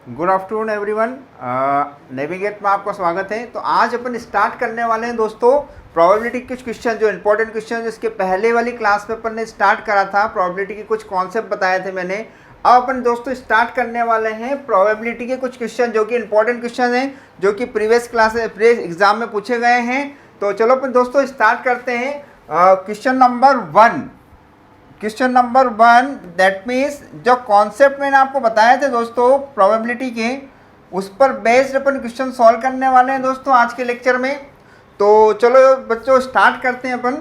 Good afternoon everyone. Navigate में आपका स्वागत है। तो आज अपन स्टार्ट करने वाले हैं दोस्तों प्रोबेबिलिटी के कुछ क्वेश्चन, जो इंपॉर्टेंट क्वेश्चन जिसके पहले वाली क्लास में अपन ने स्टार्ट करा था। प्रोबेबिलिटी के कुछ कॉन्सेप्ट बताए थे मैंने। अब अपन दोस्तों स्टार्ट करने वाले हैं प्रोबेबिलिटी के कुछ क्वेश्चन जो कि इंपॉर्टेंट क्वेश्चन हैं, जो कि प्रीवियस एग्जाम में पूछे गए हैं। तो चलो अपन दोस्तों स्टार्ट करते हैं। Question number one that means जो कॉन्सेप्ट मैंने आपको बताए थे दोस्तों प्रोबेबिलिटी के, उस पर बेस्ड अपन क्वेश्चन सॉल्व करने वाले हैं दोस्तों आज के लेक्चर में। तो चलो बच्चों स्टार्ट करते हैं अपन।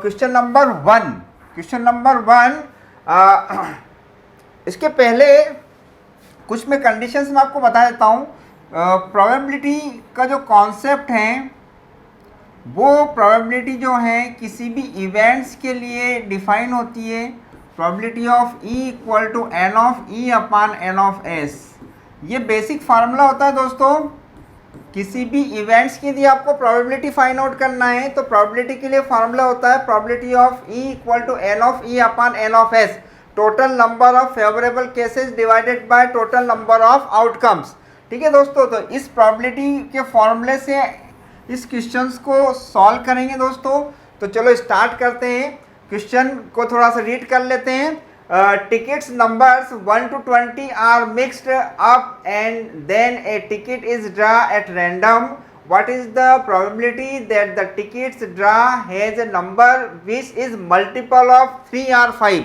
क्वेश्चन नंबर वन इसके पहले कुछ मैं कंडीशंस में आपको बता देता हूँ। प्रोबेबिलिटी का जो कॉन्सेप्ट है वो प्रोबेबिलिटी जो है किसी भी इवेंट्स के लिए डिफाइन होती है। Probability of E equal to n of E upon n of S, ये बेसिक फार्मूला होता है दोस्तों। किसी भी इवेंट्स के लिए आपको प्रोबेबिलिटी फाइंड आउट करना है तो प्रोबेबिलिटी के लिए फार्मूला होता है probability of E equal to n of E upon n of S, total number of favourable cases divided by total number of outcomes. ठीक है दोस्तों, तो इस प्रोबेबिलिटी के फॉर्मूले से इस क्वेश्चंस को सॉल्व करेंगे दोस्तों। तो चलो स्टार्ट करते हैं। क्वेश्चन को थोड़ा सा रीड कर लेते हैं। Tickets numbers 1 to 20 are mixed up and then a ticket is draw at random. What is the probability that the tickets draw has a number which is multiple of 3 or 5।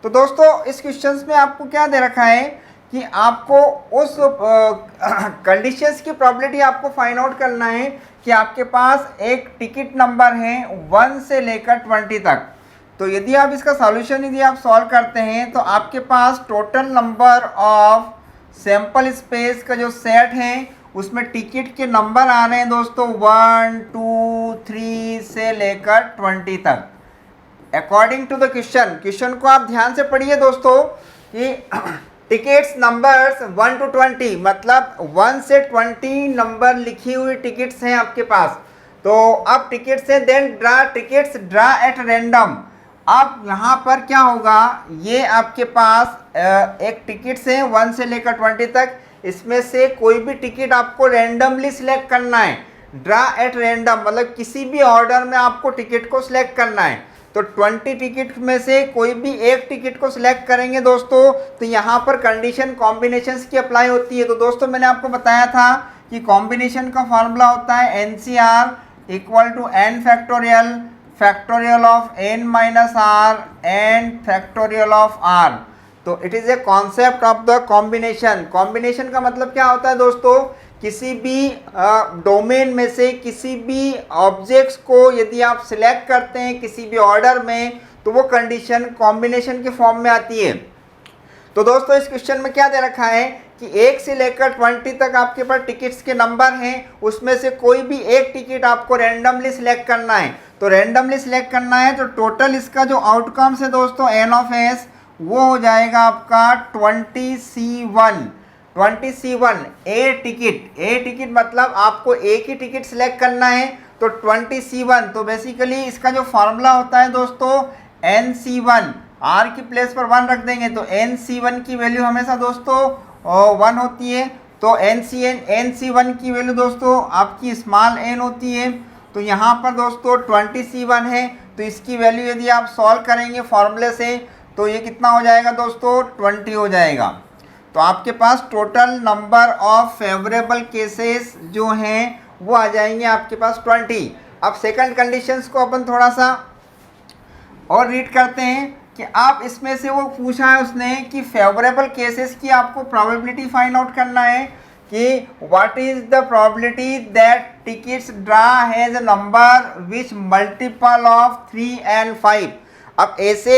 तो दोस्तों इस question में आपको क्या दे रखा है कि आपको उस कंडीशंस की प्रोबेबिलिटी आपको फाइंड आउट करना है कि आपके पास एक टिकट नंबर है 1 से लेकर 20 तक। तो यदि आप इसका सॉल्यूशन यदि आप सॉल्व करते हैं तो आपके पास total number of sample space का जो सेट है उसमें टिकट के नंबर आ रहे हैं दोस्तों 1, 2, 3 से लेकर 20 तक। अकॉर्डिंग टू द क्वेश्चन को आप ध्यान से पढ़िए दोस्तों कि टिकट्स नंबर्स 1 to 20 मतलब 1 से 20 नंबर लिखी हुई टिकट्स हैं आपके पास। तो अब टिकट्स हैं, then tickets draw at random. अब यहाँ पर क्या होगा, ये आपके पास एक टिकट्स हैं 1 से लेकर 20 तक, इसमें से कोई भी टिकट आपको रैंडमली सिलेक्ट करना है। ड्रा एट रैंडम मतलब किसी भी ऑर्डर में आपको टिकट को सिलेक्ट करना है। तो 20 टिकट में से कोई भी एक टिकट को सिलेक्ट करेंगे दोस्तों, तो यहाँ पर कंडीशन कॉम्बिनेशंस की अप्लाई होती है। तो दोस्तों मैंने आपको बताया था कि कॉम्बिनेशन का फार्मूला होता है NCR equal to n factorial of n minus r and factorial of r। तो it is a concept of the combination. Combination का मतलब क्या होता है दोस्तों, किसी भी डोमेन में से किसी भी ऑब्जेक्ट्स को यदि आप सिलेक्ट करते हैं किसी भी ऑर्डर में तो वो कंडीशन कॉम्बिनेशन के फॉर्म में आती है। तो दोस्तों इस क्वेश्चन में क्या दे रखा है कि 1 से लेकर 20 तक आपके पास टिकट्स के नंबर हैं, उसमें से कोई भी एक टिकट आपको रैंडमली सिलेक्ट करना है। तो रैंडमली सिलेक्ट करना है तो टोटल इसका जो आउटकम्स है दोस्तों n ऑफ s वो हो जाएगा आपका 20C1 ए टिकट मतलब आपको एक ही टिकट सिलेक्ट करना है। तो 20C1 तो बेसिकली इसका जो फार्मूला होता है दोस्तों NC1, R की प्लेस पर 1 रख देंगे तो NC1 की वैल्यू हमेशा दोस्तों 1 होती है। तो NC1 की वैल्यू दोस्तों आपकी स्मॉल n होती है। तो यहाँ पर दोस्तों 20C1 है तो इसकी वैल्यू यदि आप सॉल्व करेंगे फॉर्मूले से तो ये कितना हो जाएगा दोस्तों 20 हो जाएगा। तो आपके पास total number of favourable cases जो हैं वो आ जाएंगे आपके पास 20। अब सेकंड कंडीशंस को अपन थोड़ा सा और रीड करते हैं कि आप इसमें से वो पूछा है उसने कि फेवरेबल केसेस की आपको प्रोबेबिलिटी फाइंड आउट करना है कि what is the probability that tickets draw has a number which multiple of 3 and 5। अब ऐसे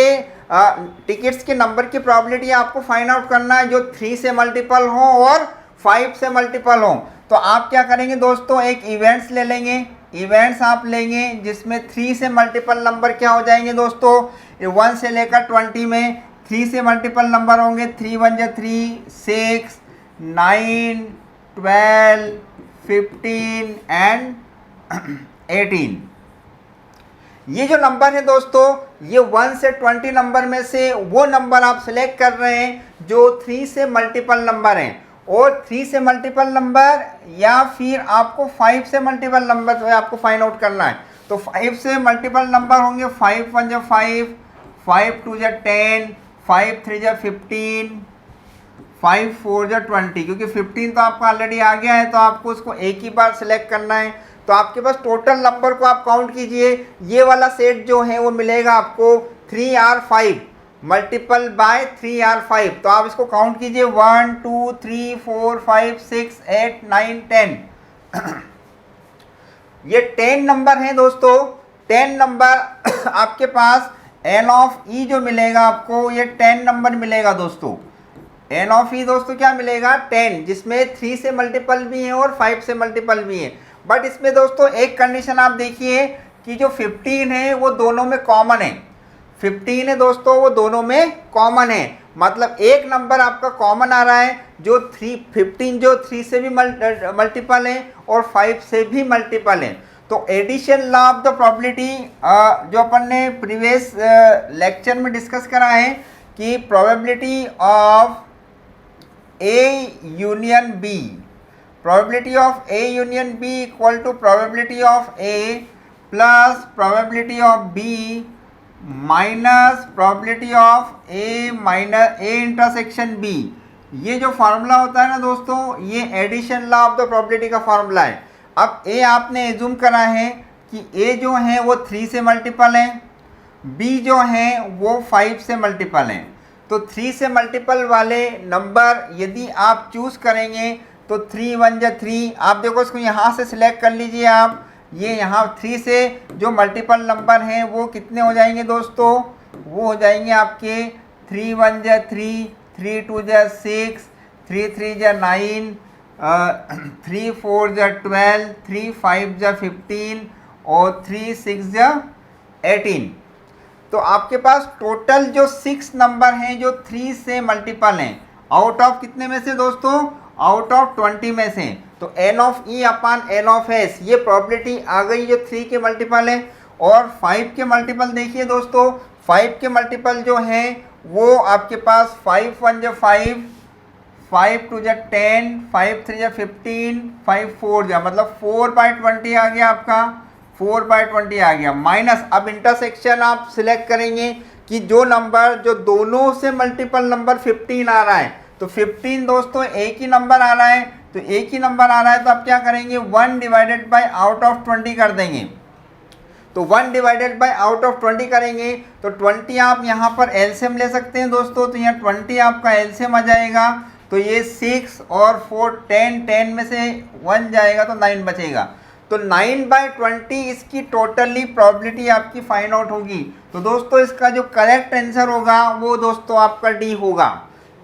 टिकट्स के नंबर की प्रोबेबिलिटी आपको फाइंड आउट करना है जो 3 से मल्टीपल हो और 5 से मल्टीपल हो। तो आप क्या करेंगे दोस्तों, एक इवेंट्स ले लेंगे, इवेंट्स आप लेंगे जिसमें 3 से मल्टीपल नंबर क्या हो जाएंगे दोस्तों, 1 से लेकर 20 में 3 से मल्टीपल नंबर होंगे 3 1 3, 6, 9, 12, 15 एंड 18। ये जो नंबर है दोस्तों ये 1 से 20 नंबर में से वो नंबर आप सिलेक्ट कर रहे हैं जो 3 से मल्टीपल नंबर हैं। और 3 से मल्टीपल नंबर या फिर आपको 5 से मल्टीपल नंबर जो है आपको फाइंड आउट करना है। तो 5 से मल्टीपल नंबर होंगे 5 1 जा 5, 5 2 जा 10, 5 3 जा 15, 5 4 जा 20, क्योंकि 15 तो आपका ऑलरेडी आ गया है तो आपको उसको एक ही बार सिलेक्ट करना है। तो आपके पास टोटल नंबर को आप काउंट कीजिए, ये वाला सेट जो है वो मिलेगा आपको 3R5 मल्टीपल बाय 3R5। तो आप इसको काउंट कीजिए 1 2 3 4 5 6 8 9 10 ये 10 नंबर हैं दोस्तों। 10 नंबर आपके पास एन ऑफ ई जो मिलेगा आपको, ये 10 नंबर मिलेगा दोस्तों। एन ऑफ ई दोस्तों क्या मिलेगा 10, जिसमें 3 से मल्टीपल भी है और 5 से मल्टीपल भी है। बट इसमें दोस्तों एक कंडीशन आप देखिए कि जो 15 है वो दोनों में कॉमन है। 15 है दोस्तों वो दोनों में कॉमन है, मतलब एक नंबर आपका कॉमन आ रहा है जो 15 जो 3 से भी मल्टीपल है और 5 से भी मल्टीपल है। तो addition law of the probability जो अपन ने प्रीवियस लेक्चर में डिस्कस करा है कि probability of A union B, probability of A union B equal to probability of A plus probability of B minus probability of A minus A intersection B. ये जो formula होता है ना दोस्तों, ये addition law of the probability का formula है। अब ए आपने एज्यूम करा है कि ए जो है वो 3 से मल्टीपल है, बी जो है वो 5 से मल्टीपल है। तो 3 से मल्टीपल वाले नंबर यदि आप चूज़ करेंगे तो 3 1 जा 3, आप देखो इसको यहाँ से सिलेक्ट कर लीजिए आप। ये यहाँ 3 से जो मल्टीपल नंबर हैं वो कितने हो जाएंगे दोस्तों, वो हो जाएंगे आपके 3 1 जा 3, 3 2 जा 6, 3 3 जा 9, 3 4 जा 12, 3 5 जा 15 और 3 6 जा 18। तो आपके पास टोटल जो 6 नंबर हैं जो 3 से मल्टीपल हैं, आउट ऑफ कितने में से दोस्तों, आउट ऑफ 20 में से। तो n of E upon n of S, ये प्रॉपर्टी आ गई जो 3 के मल्टीपल है। और 5 के मल्टीपल देखिए दोस्तों, 5 के मल्टीपल जो हैं वो आपके पास 5 1 जा 5, 5 2 जा 10, 5 3 जा 15, 5 4 जा, मतलब 4/20 आ गया आपका, 4/20 आ गया। माइनस अब इंटरसेक्शन आप सिलेक्ट करेंगे कि जो नंबर जो दोनों से मल्टीपल नंबर 15 आ रहा है, तो 15 दोस्तों एक ही नंबर आ रहा है, तो एक ही नंबर आ रहा है तो आप क्या करेंगे 1 डिवाइडेड बाय आउट ऑफ 20 कर देंगे। तो 1 डिवाइडेड बाय आउट ऑफ 20 करेंगे तो 20 आप यहाँ पर एलसीएम ले सकते हैं दोस्तों। तो यहाँ 20 आपका एलसीएम आ जाएगा, तो ये 6 और 4 10 में से 1 जाएगा तो 9 बचेगा। तो 9/20 इसकी टोटली प्रोबेबिलिटी आपकी फाइंड आउट होगी। तो दोस्तों इसका जो करेक्ट आंसर होगा वो दोस्तों आपका डी होगा।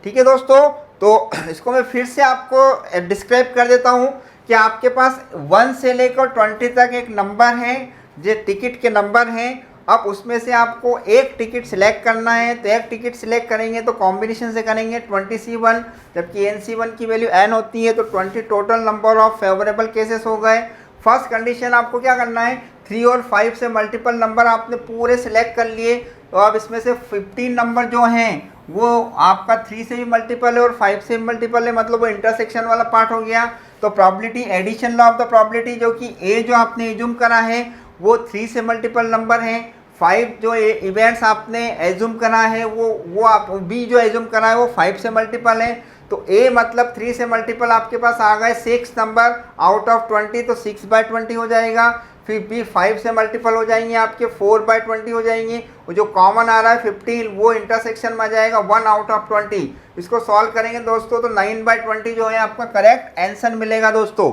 ठीक है दोस्तों, तो इसको मैं फिर से आपको डिस्क्राइब कर देता हूँ कि आपके पास 1 से लेकर 20 तक एक नंबर है जो टिकट के नंबर हैं। अब उसमें से आपको एक टिकट सिलेक्ट करना है, तो एक टिकट सिलेक्ट करेंगे तो कॉम्बिनेशन से करेंगे 20C1, जबकि NC1 की वैल्यू n होती है, तो 20 total number of favourable cases हो गए। फर्स्ट कंडीशन आपको क्या करना है, 3 और 5 से मल्टीपल नंबर आपने पूरे सिलेक्ट कर लिए। तो अब इसमें से 15 नंबर जो हैं वो आपका 3 से भी मल्टीपल है और 5 से भी मल्टीपल है, मतलब वो इंटरसेक्शन वाला पार्ट हो गया। तो probability addition law of the probability जो कि ए जो आपने एज्यूम करा है वो 3 से मल्टीपल नंबर है, 5 जो इवेंट्स आपने एज्यूम करा है वो आप बी जो एज्यूम करा है वो 5 से मल्टीपल है। तो ए मतलब 3 से मल्टीपल आपके पास आ गए 6 नंबर आउट ऑफ 20, तो 6/20 हो जाएगा। फिर बी 5 से मल्टीपल हो जाएंगे आपके 4/20 हो जाएंगे। वो जो कॉमन आ रहा है 15 वो इंटरसेक्शन में आ जाएगा 1 आउट ऑफ 20। इसको सॉल्व करेंगे दोस्तों तो 9/20 जो है आपका करेक्ट आंसर मिलेगा दोस्तों।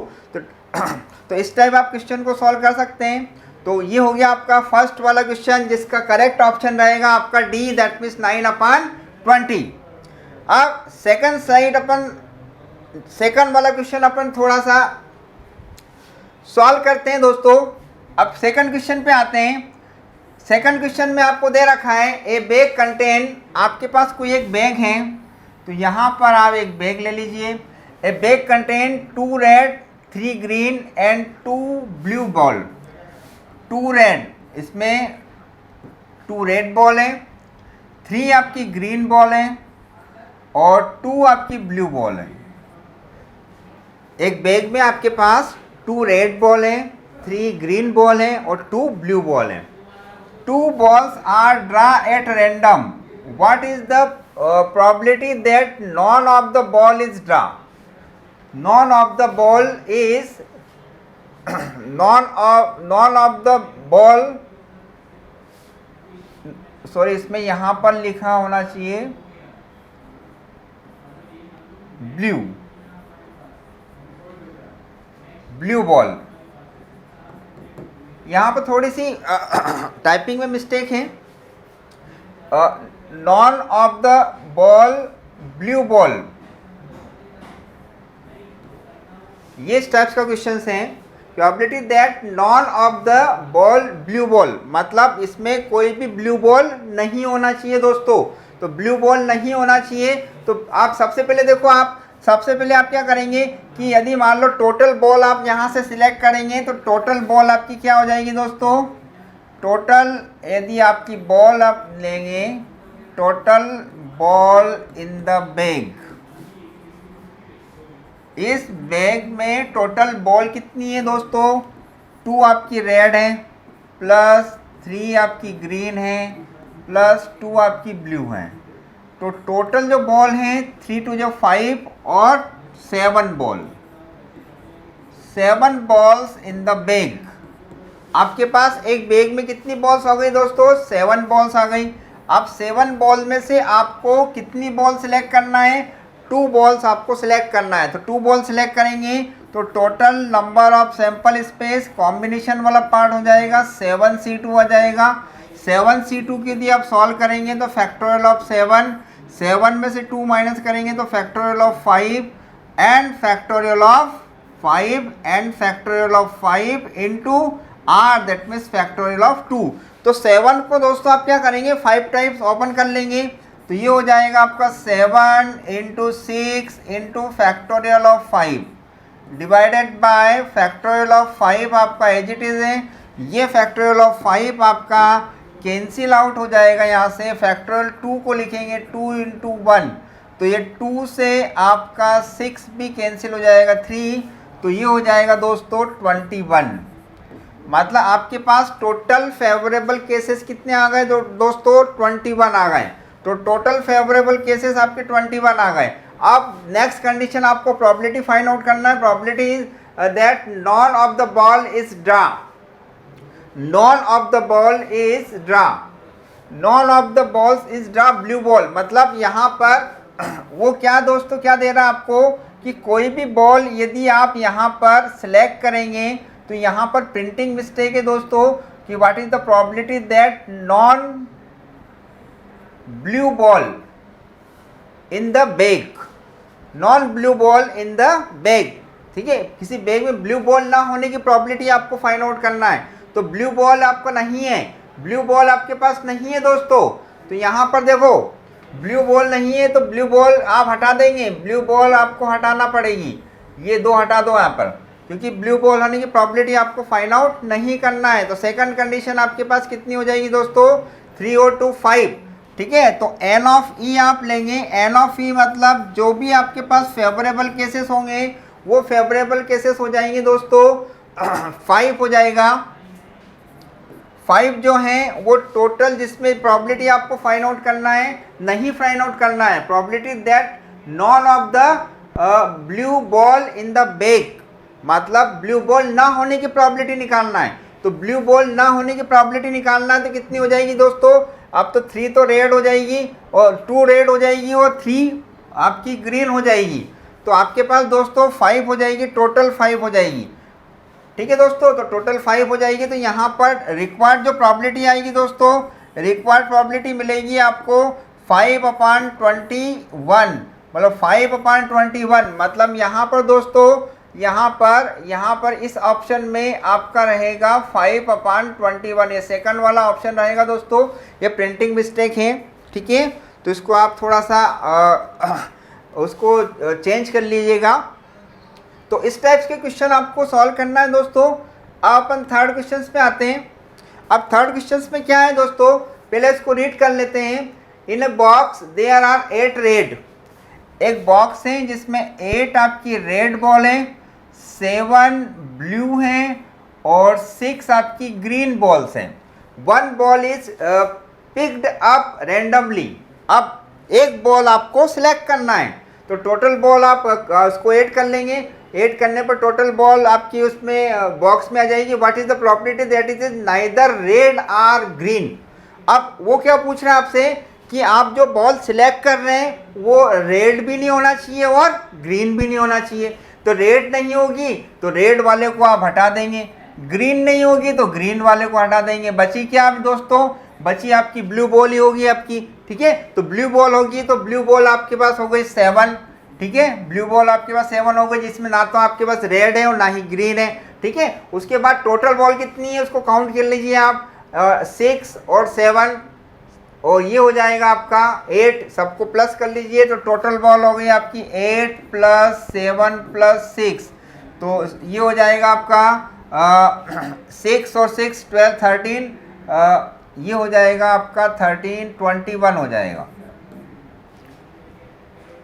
तो इस टाइप आप क्वेश्चन को सॉल्व कर सकते हैं। तो ये हो गया आपका फर्स्ट वाला क्वेश्चन जिसका करेक्ट ऑप्शन रहेगा आपका डी, दैट मीन्स 9/20। अब सेकंड साइड अपन सेकंड वाला क्वेश्चन अपन थोड़ा सा सॉल्व करते हैं दोस्तों। अब सेकंड क्वेश्चन पे आते हैं। सेकंड क्वेश्चन में आपको दे रखा है ए बैग कंटेन, आपके पास कोई एक बैग है तो यहाँ पर आप एक बैग ले लीजिए। ए bag contain 2 red 3 green and 2 blue ball. 2 red, इसमें 2 रेड बॉल है, 3 आपकी ग्रीन बॉल है और 2 आपकी ब्लू बॉल है। एक बैग में आपके पास 2 रेड बॉल हैं, 3 ग्रीन बॉल हैं और 2 ब्लू बॉल हैं. 2 balls are drawn at random. What is the probability that none of the ball is drawn? None of the ball is none of the ball. Sorry, इसमें यहाँ पर लिखा होना चाहिए ब्लू बॉल. यहाँ पर थोड़ी सी टाइपिंग में मिस्टेक है. None of the ball blue ball, ये इस टाइप्स का क्वेश्चन हैं. Probability that none of the ball blue ball, मतलब इसमें कोई भी ब्लू बॉल नहीं होना चाहिए दोस्तों. तो ब्लू बॉल नहीं होना चाहिए. तो आप सबसे पहले देखो, सबसे पहले आप क्या करेंगे कि यदि मान लो टोटल बॉल आप यहाँ से सिलेक्ट करेंगे तो टोटल बॉल आपकी क्या हो जाएगी दोस्तों. टोटल यदि आपकी बॉल आप लेंगे, total ball in the bag, इस बैग में टोटल बॉल कितनी है दोस्तों. 2 आपकी रेड है, प्लस 3 आपकी ग्रीन है, प्लस 2 आपकी ब्लू है. तो टोटल जो बॉल हैं 3 2 जो 5 और 7 ball, 7 balls in the bag. आपके पास एक बैग में कितनी बॉल्स आ गई दोस्तों, 7 बॉल्स आ गई. अब 7 बॉल में से आपको कितनी बॉल सिलेक्ट करना है, 2 बॉल्स आपको सिलेक्ट करना है. तो 2 बॉल सिलेक्ट करेंगे तो total number of sample space combination वाला पार्ट हो जाएगा 7C2 आ जाएगा. 7C2 की यदि आप सॉल्व करेंगे तो फैक्टोरियल ऑफ 7 में से 2 माइनस करेंगे तो factorial of 5 and factorial of 5 and factorial of 5 into r, that means factorial of 2. तो 7 को दोस्तों आप क्या करेंगे, 5 टाइम्स ओपन कर लेंगे. तो ये हो जाएगा आपका 7 into 6 into factorial of 5 divided by factorial of 5 आपका एज इट इज़ है. ये फैक्टोरियल ऑफ 5 आपका कैंसिल आउट हो जाएगा. यहाँ से फैक्टोरियल 2 को लिखेंगे 2 इंटू 1, तो ये 2 से आपका 6 भी कैंसिल हो जाएगा 3. तो ये हो जाएगा दोस्तों 21. मतलब आपके पास टोटल फेवरेबल केसेस कितने आ गए दोस्तों, 21 आ गए. तो टोटल फेवरेबल केसेस आपके 21 आ गए. अब नेक्स्ट कंडीशन आपको प्रोबेबिलिटी फाइंड आउट करना है. Probability is that none of the ball is draw. None of the ball is draw, none of the balls is draw blue ball. मतलब यहाँ पर वो क्या दोस्तों क्या दे रहा है आपको कि कोई भी बॉल यदि आप यहाँ पर सिलेक्ट करेंगे तो यहाँ पर प्रिंटिंग मिस्टेक है दोस्तों कि what is the probability that non blue ball in the bag, non blue ball in the bag. ठीक है, किसी बैग में ब्लू बॉल ना होने की प्रोबेबिलिटी आपको फाइंड आउट करना है. तो ब्लू बॉल आपको नहीं है, ब्लू बॉल आपके पास नहीं है दोस्तों. तो यहाँ पर देखो ब्लू बॉल नहीं है तो ब्लू बॉल आप हटा देंगे, ब्लू बॉल आपको हटाना पड़ेगी. ये 2 हटा दो यहाँ पर, क्योंकि ब्लू बॉल होने की प्रोबेबिलिटी आपको फाइंड आउट नहीं करना है. तो सेकंड कंडीशन आपके पास कितनी हो जाएगी दोस्तों, 3 और 2 5. ठीक है, तो एन ऑफ ई आप लेंगे. एन ऑफ ई मतलब जो भी आपके पास फेवरेबल केसेस होंगे वो फेवरेबल केसेस हो जाएंगे दोस्तों 5 हो जाएगा. 5 जो हैं वो टोटल जिसमें प्रोबेबिलिटी आपको फाइंड आउट करना है, नहीं फाइंड आउट करना है. Probability that none of the blue ball in the bag, मतलब ब्लू बॉल ना होने की प्रोबेबिलिटी निकालना है. तो ब्लू बॉल ना होने की प्रोबेबिलिटी निकालना है तो कितनी हो जाएगी दोस्तों, अब तो 3 तो रेड हो जाएगी और 2 रेड हो जाएगी और 3 आपकी ग्रीन हो जाएगी. तो आपके पास दोस्तों 5 हो जाएगी, टोटल 5 हो जाएगी. ठीक है दोस्तों, तो टोटल 5 हो जाएगी. तो यहाँ पर रिक्वायर्ड जो प्रोबेबिलिटी आएगी दोस्तों, रिक्वायर्ड प्रोबेबिलिटी मिलेगी आपको 5/21, मतलब 5/21. मतलब यहाँ पर दोस्तों यहाँ पर इस ऑप्शन में आपका रहेगा 5/21. ये सेकंड वाला ऑप्शन रहेगा दोस्तों. ये प्रिंटिंग मिस्टेक है. ठीक है, तो इसको आप थोड़ा सा उसको चेंज कर लीजिएगा. तो इस टाइप्स के क्वेश्चन आपको सॉल्व करना है दोस्तों. अब अपन थर्ड क्वेश्चन पे आते हैं. अब थर्ड क्वेश्चन में क्या है दोस्तों, पहले इसको रीड कर लेते हैं. In a box there are 8 red. एक बॉक्स है जिसमें 8 आपकी रेड बॉल है 7 ब्लू हैं और 6 आपकी ग्रीन बॉल्स हैं। 1 ball is picked up randomly. अब एक बॉल आपको सिलेक्ट करना है, तो टोटल बॉल आप उसको ऐड कर लेंगे। ऐड करने पर टोटल बॉल आपकी उसमें बॉक्स में आ जाएगी। What is the property that is neither red or green. अब वो क्या पूछ रहे हैं आपसे कि आप जो बॉल सिलेक्ट कर रहे हैं वो रेड भी नहीं होना चाहिए और ग्रीन भी नहीं होना चाहिए। तो रेड नहीं होगी तो रेड वाले को आप हटा देंगे, ग्रीन नहीं होगी तो ग्रीन वाले को हटा देंगे। बची क्या आप दोस्तों? बची आपकी ब्लू बॉल ही होगी आपकी। ठीक है, तो ब्लू बॉल होगी तो ब्लू बॉल आपके पास हो गई 7। ठीक है, ब्लू बॉल आपके पास 7 हो गई, जिसमें ना तो आपके पास रेड है और ना ही ग्रीन है। ठीक है, उसके बाद टोटल बॉल कितनी है उसको काउंट कर लीजिए आप, 6 और 7, और ये हो जाएगा आपका 8। सबको प्लस कर लीजिए तो टोटल बॉल हो गई आपकी 8 + 7 + 6। तो ये हो जाएगा आपका 6 और 6 12 13, ये हो जाएगा आपका 13 21 हो जाएगा।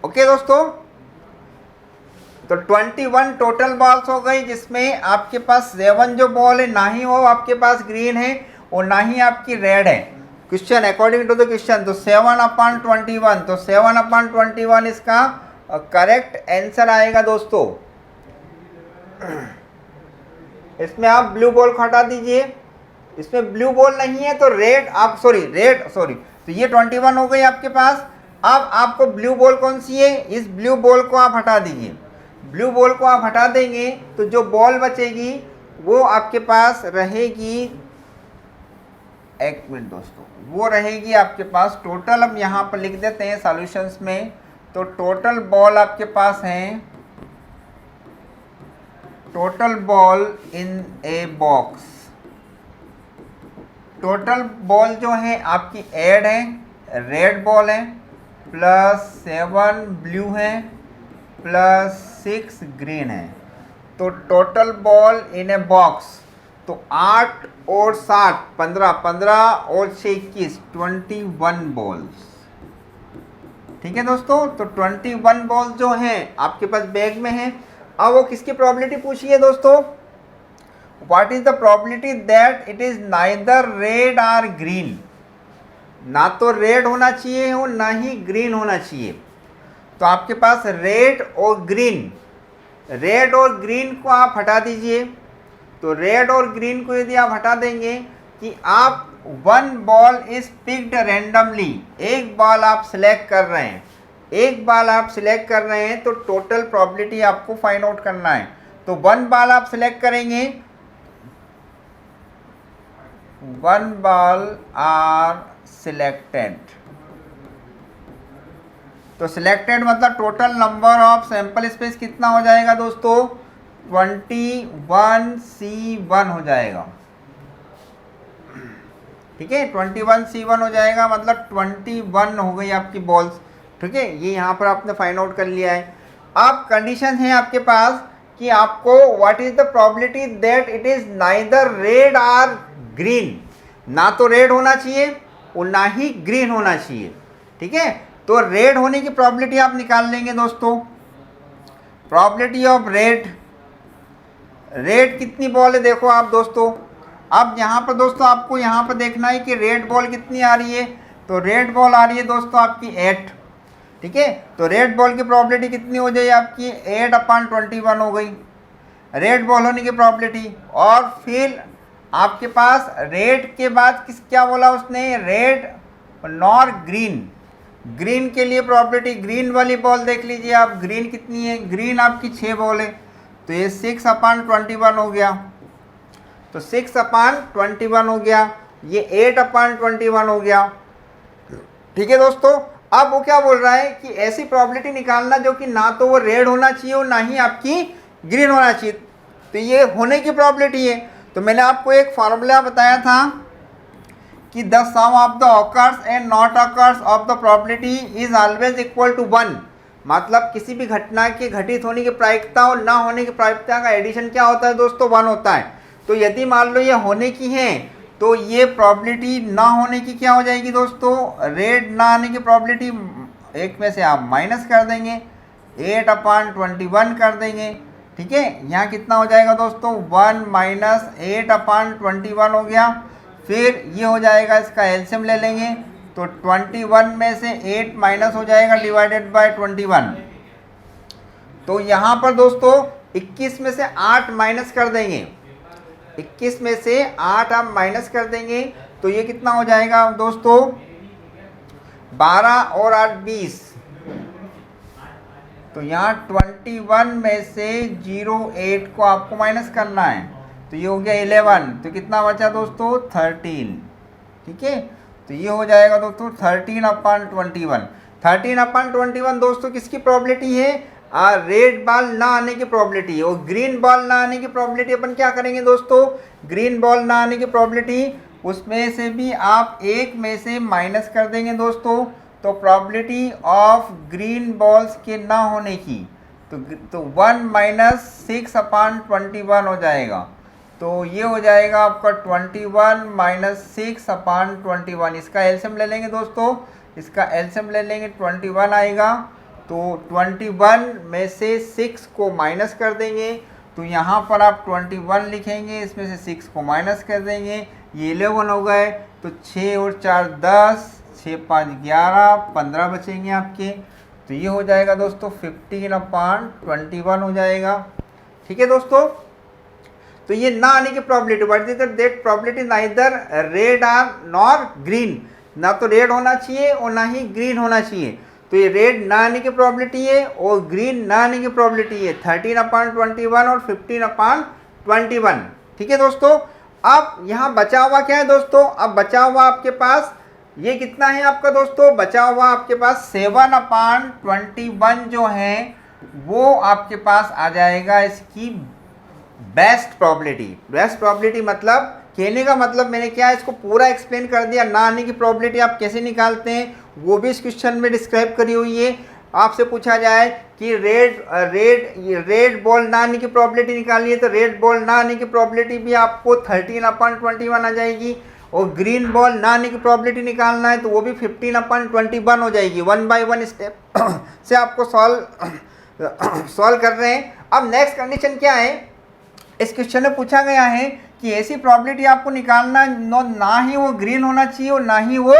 ओके दोस्तों, तो 21 टोटल बॉल्स हो गई, जिसमें आपके पास 7 जो बॉल है ना ही वो आपके पास ग्रीन है और ना ही आपकी रेड है। Question according to the question, तो 7/21, तो 7/21 इसका करेक्ट आंसर आएगा दोस्तों। इसमें आप ब्लू बॉल को हटा दीजिए, इसमें ब्लू बॉल नहीं है तो रेड आप सॉरी तो ये 21 हो गई आपके पास। अब आपको ब्लू बॉल कौन सी है, इस ब्लू बॉल को आप हटा दीजिए। ब्लू बॉल को आप हटा देंगे तो जो बॉल बचेगी वो आपके पास रहेगी, एक मिनट दोस्तों, वो रहेगी आपके पास टोटल। अब यहाँ पर लिख देते हैं सॉल्यूशंस में, तो टोटल बॉल आपके पास हैं, total ball in a box. Total ball जो है आपकी ऐड है, रेड बॉल है, +7 ब्लू है, +6 ग्रीन है। तो total ball in a box, तो 8 और 7 15, 15 और 6 21, 21 बॉल्स। ठीक है दोस्तों, तो 21 बॉल्स जो हैं आपके पास बैग में हैं। अब वो किसकी प्रोबेबिलिटी पूछी है दोस्तों? What is the probability that it is neither red or green. ना तो रेड होना चाहिए और ना ही ग्रीन होना चाहिए। तो आपके पास रेड और ग्रीन को आप हटा दीजिए। तो रेड और ग्रीन को यदि आप हटा देंगे कि आप 1 बॉल इज पिक्ड रैंडमली, एक बॉल आप सिलेक्ट कर रहे हैं, तो टोटल प्रोबेबिलिटी आपको फाइंड आउट करना है। तो 1 बॉल आप सिलेक्ट करेंगे, 1 बॉल आर सिलेक्टेड। तो सिलेक्टेड मतलब total number of sample space कितना हो जाएगा दोस्तों? 21C1 हो जाएगा। ठीक है, 21C1 हो जाएगा, मतलब 21 हो गई आपकी बॉल्स। ठीक है, ये यहाँ पर आपने फाइंड आउट कर लिया है। अब कंडीशन है आपके पास कि आपको what is the probability that it is neither red or green. ना तो रेड होना चाहिए और ना ही ग्रीन होना चाहिए। ठीक है, तो रेड होने की प्रोबेबिलिटी आप निकाल लेंगे दोस्तों। प्रोबेबिलिटी ऑफ रेड कितनी बॉल है देखो आप दोस्तों। अब यहाँ पर दोस्तों आपको यहाँ पर देखना है कि रेड बॉल कितनी आ रही है। तो रेड बॉल आ रही है दोस्तों आपकी 8। ठीक है, तो रेड बॉल की प्रोबेबिलिटी कितनी हो जाएगी आपकी? 8/21 हो गई रेड बॉल होने की प्रोबेबिलिटी। और फिर आपके पास रेड के बाद क्या बोला उसने? रेड नॉर ग्रीन के लिए प्रोबेबिलिटी, ग्रीन वाली बॉल देख लीजिए आप, ग्रीन कितनी है? ग्रीन आपकी 6 बॉल है, तो ये 6/21 हो गया। तो 6/21 हो गया, ये 8/21 हो गया। ठीक है दोस्तों, अब वो क्या बोल रहा है कि ऐसी प्रोबेबिलिटी निकालना जो कि ना तो वो रेड होना चाहिए और ना ही आपकी ग्रीन होना चाहिए। तो ये होने की प्रोबेबिलिटी है। तो मैंने आपको एक फार्मूला बताया था कि the sum of the occurs and not occurs of the probability is always equal to 1। मतलब किसी भी घटना के घटित होने की प्रायिकता और ना होने की प्रायिकता का एडिशन क्या होता है दोस्तों? 1 होता है। तो यदि मान लो ये होने की है तो ये प्रोबेबिलिटी ना होने की क्या हो जाएगी दोस्तों? रेड ना आने की प्रोबेबिलिटी एक में से आप माइनस कर देंगे, 8/21 कर देंगे, ठीक है। यहाँ कितना हो जाएगा दोस्तों 1 माइनस 8/21 हो गया। फिर ये हो जाएगा, इसका एलसीएम ले लेंगे तो 21 में से 8 माइनस हो जाएगा डिवाइडेड बाय 21। तो यहाँ पर दोस्तों 21 में से 8 माइनस कर देंगे, 21 में से 8 आप माइनस कर देंगे तो ये कितना हो जाएगा दोस्तों 12 और 8 20। तो यहाँ 21 में से 08 को आपको माइनस करना है तो ये हो गया 11। तो कितना बचा दोस्तों 13। ठीक है, तो ये हो जाएगा दोस्तों 13/21। 13/21 दोस्तों किसकी प्रॉबिलिटी है, रेड बॉल ना आने की प्रॉबिलिटी है। और ग्रीन बॉल ना आने की प्रॉबिलिटी अपन क्या करेंगे दोस्तों, ग्रीन बॉल ना आने की प्रॉबिलिटी उसमें से भी आप एक में से माइनस कर देंगे दोस्तों। तो प्रॉबिलिटी ऑफ ग्रीन बॉल्स के ना होने की तो 1 माइनस 6/21 हो जाएगा। तो ये हो जाएगा आपका 21 माइनस 6/21। इसका एलसीएम ले लेंगे दोस्तों, इसका एलसीएम ले लेंगे 21 आएगा। तो 21 में से 6 को माइनस कर देंगे तो यहाँ पर आप 21 लिखेंगे, इसमें से 6 को माइनस कर देंगे, ये 11 हो गए। तो 6 और 4 10, 6 5 11, 15 बचेंगे आपके। तो ये हो जाएगा दोस्तों 15/21 हो जाएगा। ठीक है दोस्तों, तो ये ना आने की probability, what is that probability, neither red or nor green, ना तो रेड होना चाहिए और ना ही ग्रीन होना चाहिए। तो ये रेड ना आने की प्रॉबिलिटी है और ग्रीन ना आने की प्रॉबिलिटी है 13/21 और 15/21। ठीक है दोस्तों, अब यहाँ बचा हुआ क्या है दोस्तों, अब बचा हुआ आपके पास ये कितना है आपका दोस्तों, बचा हुआ आपके पास 7/21 जो है वो आपके पास आ जाएगा इसकी बेस्ट प्रॉबिलिटी। बेस्ट प्रॉबिलिटी मतलब कहने का मतलब मैंने क्या है इसको पूरा एक्सप्लेन कर दिया। ना आने की प्रॉबिलिटी आप कैसे निकालते हैं वो भी इस क्वेश्चन में डिस्क्राइब करी हुई है। आपसे पूछा जाए कि रेड बॉल ना आने की प्रॉबिलिटी निकालिए तो रेड बॉल ना आने की प्रॉबिलिटी भी आपको 13/21 आ जाएगी। और ग्रीन बॉल ना आने की प्रॉबिलिटी निकालना है तो वो भी 15/21 हो जाएगी। 1 बाय 1 स्टेप से आपको सॉल्व कर रहे हैं। अब नेक्स्ट कंडीशन क्या है, इस क्वेश्चन में पूछा गया है कि ऐसी प्रॉबिलिटी आपको निकालना ना ही वो ग्रीन होना चाहिए और ना ही वो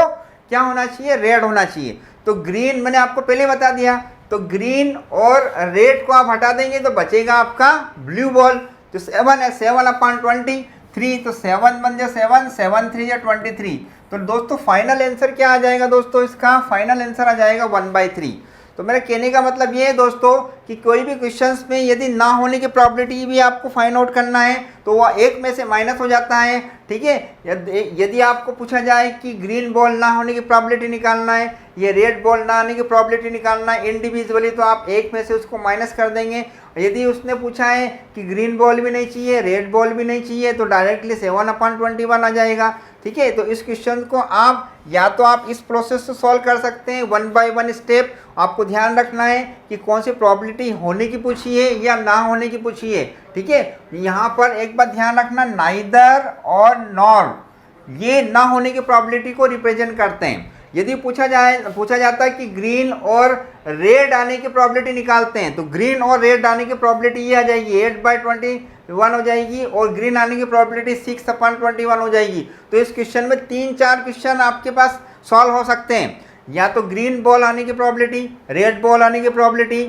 क्या होना चाहिए, रेड होना चाहिए। तो ग्रीन मैंने आपको पहले बता दिया, तो ग्रीन और रेड को आप हटा देंगे तो बचेगा आपका ब्लू बॉल। तो 7 है 7/23, तो 7 बन जाए 7, 7 3 या 23। तो दोस्तों फाइनल आंसर क्या आ जाएगा दोस्तों, इसका फाइनल आंसर आ जाएगा 1/3। तो मेरे कहने का मतलब ये है दोस्तों कि कोई भी क्वेश्चंस में यदि ना होने की प्रॉबिलिटी भी आपको फाइंड आउट करना है तो वह एक में से माइनस हो जाता है। ठीक है, यदि आपको पूछा जाए कि ग्रीन बॉल ना होने की प्रॉबिलिटी निकालना है, ये रेड बॉल ना आने की प्रॉबिलिटी निकालना है इंडिविजुअली, तो आप एक में से उसको माइनस कर देंगे। यदि उसने पूछा है कि ग्रीन बॉल भी नहीं चाहिए, रेड बॉल भी नहीं चाहिए, तो डायरेक्टली 7/21 आ जाएगा। ठीक है, तो इस क्वेश्चन को आप या तो आप इस प्रोसेस से सॉल्व कर सकते हैं 1 बाय 1 स्टेप। आपको ध्यान रखना है कि कौन सी प्रॉबिलिटी होने की पूछी है या ना होने की पूछी है। ठीक है, यहाँ पर एक बात ध्यान रखना, नाइदर और नॉर ये ना होने की प्रॉबिलिटी को रिप्रेजेंट करते हैं। यदि पूछा जाता है कि ग्रीन और रेड आने की प्रॉबिलिटी निकालते हैं तो ग्रीन और रेड आने की प्रॉबिलिटी ये आ जाएगी 8/21 हो जाएगी और ग्रीन आने की प्रॉबिलिटी 6/21 हो जाएगी। तो इस क्वेश्चन में 3-4 क्वेश्चन आपके पास सॉल्व हो सकते हैं, या तो ग्रीन बॉल आने की प्रॉबिलिटी, रेड बॉल आने की प्रॉबिलिटी,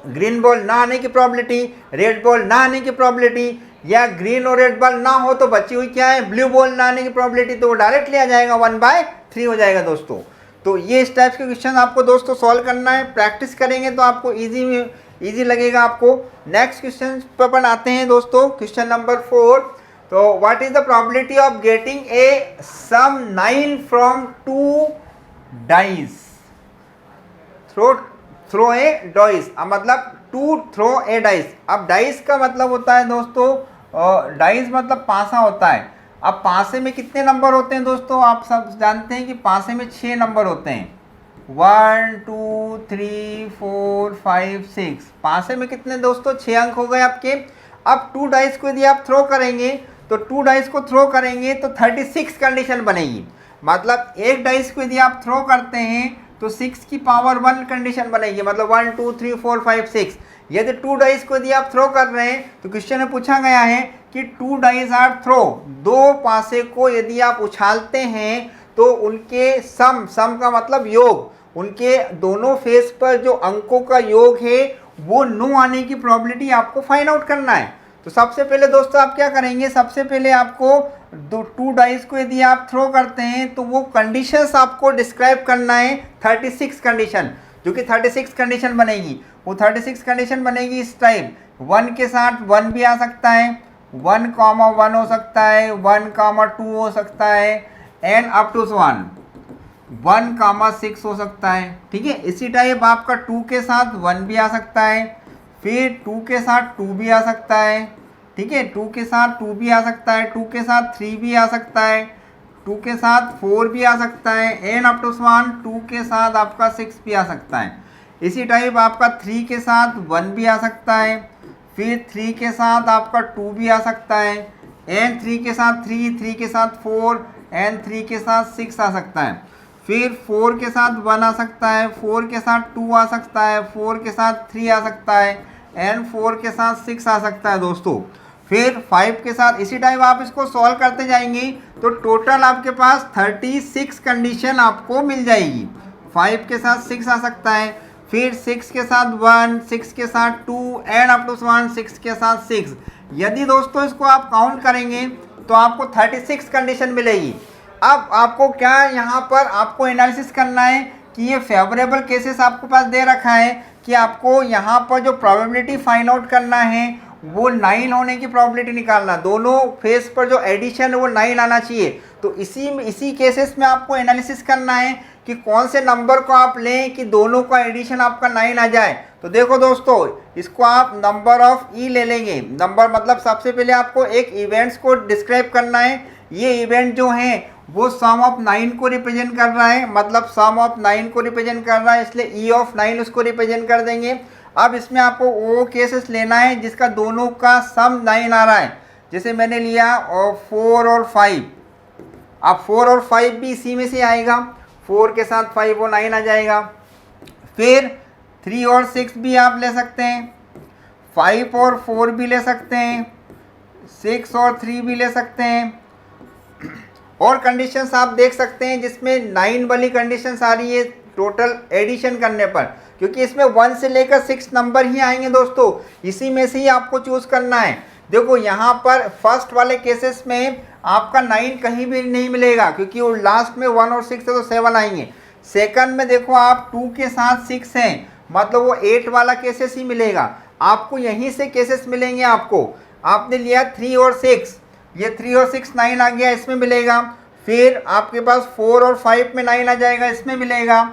ग्रीन बॉल ना आने की प्रॉबिलिटी, रेड बॉल ना आने की प्रॉबिलिटी, या ग्रीन और रेड बॉल ना हो तो बची हुई क्या है, ब्लू बॉल ना आने की प्रॉबिलिटी। तो वो डायरेक्टली आ जाएगा 1/3 हो जाएगा दोस्तों। तो ये इस टाइप के क्वेश्चन आपको दोस्तों सॉल्व करना है, प्रैक्टिस करेंगे तो आपको इजी लगेगा आपको। नेक्स्ट क्वेश्चन पर अपन आते हैं दोस्तों, क्वेश्चन नंबर 4। तो what is the probability of getting a sum 9 from 2 dice throw a dice, मतलब टू थ्रो ए डाइस। अब डाइस का मतलब होता है दोस्तों, डाइस मतलब पासा होता है। अब पासे में कितने नंबर होते हैं दोस्तों, आप सब जानते हैं कि पासे में 6 नंबर होते हैं, 1 2 3 4 5 6। पासे में कितने दोस्तों, 6 अंक हो गए आपके। अब 2 डाइस को यदि आप थ्रो करेंगे तो 2 डाइस को थ्रो करेंगे तो 36 कंडीशन बनेगी। मतलब एक डाइस को यदि आप थ्रो करते हैं तो 6 की पावर 1 कंडीशन बनेगी, मतलब 1 2 3 4 5 6। यदि 2 डाइस को यदि आप थ्रो कर रहे हैं तो क्वेश्चन में पूछा गया है कि 2 डाइस आर थ्रो, 2 पासे को यदि आप उछालते हैं तो उनके सम का मतलब योग, उनके दोनों फेस पर जो अंकों का योग है वो 9 आने की प्रोबेबिलिटी आपको फाइंड आउट करना है। तो सबसे पहले दोस्तों आप क्या करेंगे, सबसे पहले आपको 2 डाइस को यदि आप थ्रो करते हैं तो वो कंडीशंस आपको डिस्क्राइब करना है, 36 कंडीशन, जो कि 36 कंडीशन बनेगी। वो 36 कंडीशन बनेगी इस टाइप, 1 के साथ 1 भी आ सकता है, 1,1 हो सकता है, 1,2 हो सकता है, एंड अप टू 1,6 हो सकता है। ठीक है, इसी टाइप आपका 2 के साथ 1 भी आ सकता है, फिर 2 के साथ 2 भी आ सकता है। ठीक है, 2 के साथ 2 भी आ सकता है, 2 के साथ 3 भी आ सकता है, 2 के साथ 4 भी आ सकता है, एंड अप टू 2 के साथ आपका 6 भी आ सकता है। इसी टाइप आपका 3 के साथ 1 भी आ सकता है, फिर 3 के साथ आपका 2 भी आ सकता है, एंड 3 के साथ 3 के साथ 4, एंड 3 के साथ 6 आ सकता है। फिर 4 के साथ 1 आ सकता है, 4 के साथ 2 आ सकता है, 4 के साथ 3 आ सकता है, एंड 4 के साथ 6 आ सकता है दोस्तों। फिर 5 के साथ इसी टाइप आप इसको सॉल्व करते जाएंगे तो टोटल आपके पास 36 कंडीशन आपको मिल जाएगी। 5 के साथ 6 आ सकता है, फिर 6 के साथ 1, 6 के साथ 2, एंड अप टू 6 के साथ 6। यदि दोस्तों इसको आप काउंट करेंगे तो आपको 36 कंडीशन मिलेगी। अब आपको क्या यहाँ पर आपको एनालिसिस करना है कि ये फेवरेबल केसेस आपके पास दे रखा है कि आपको यहाँ पर जो प्रोबेबिलिटी फाइंड आउट करना है वो 9 होने की प्रोबेबिलिटी निकालना, दोनों फेस पर जो एडिशन है वो 9 आना चाहिए। तो इसी केसेस में आपको एनालिसिस करना है कि कौन से नंबर को आप लें कि दोनों का एडिशन आपका 9 आ जाए। तो देखो दोस्तों, इसको आप नंबर ऑफ ई ले लेंगे। नंबर मतलब सबसे पहले आपको एक इवेंट्स को डिस्क्राइब करना है। ये इवेंट जो है वो सम ऑफ 9 को रिप्रेजेंट कर रहा है, मतलब सम ऑफ 9 को रिप्रेजेंट कर रहा है, इसलिए ई ऑफ 9 उसको रिप्रेजेंट कर देंगे। अब इसमें आपको वो केसेस लेना है जिसका दोनों का सम 9 आ रहा है। जैसे मैंने लिया 4 और 5, अब 4 और 5 भी इसी में से आएगा, 4 के साथ 5 वो 9 आ जाएगा। फिर 3 और 6 भी आप ले सकते हैं, 5 और 4 भी ले सकते हैं, 6 और 3 भी ले सकते हैं। और कंडीशंस आप देख सकते हैं जिसमें 9 वाली कंडीशंस आ रही है टोटल एडिशन करने पर, क्योंकि इसमें 1 से लेकर 6 नंबर ही आएंगे दोस्तों, इसी में से ही आपको चूज़ करना है। देखो यहाँ पर फर्स्ट वाले केसेस में आपका 9 कहीं भी नहीं मिलेगा क्योंकि वो लास्ट में 1 और 6 है तो 7 आएंगे। सेकंड में देखो आप 2 के साथ 6 हैं, मतलब वो 8 वाला केसेस ही मिलेगा आपको, यहीं से केसेस मिलेंगे आपको। आपने लिया 3 और 6, ये 3 और 6 9 आ गया, इसमें मिलेगा। फिर आपके पास 4 और 5 में 9 आ जाएगा, इसमें मिलेगा।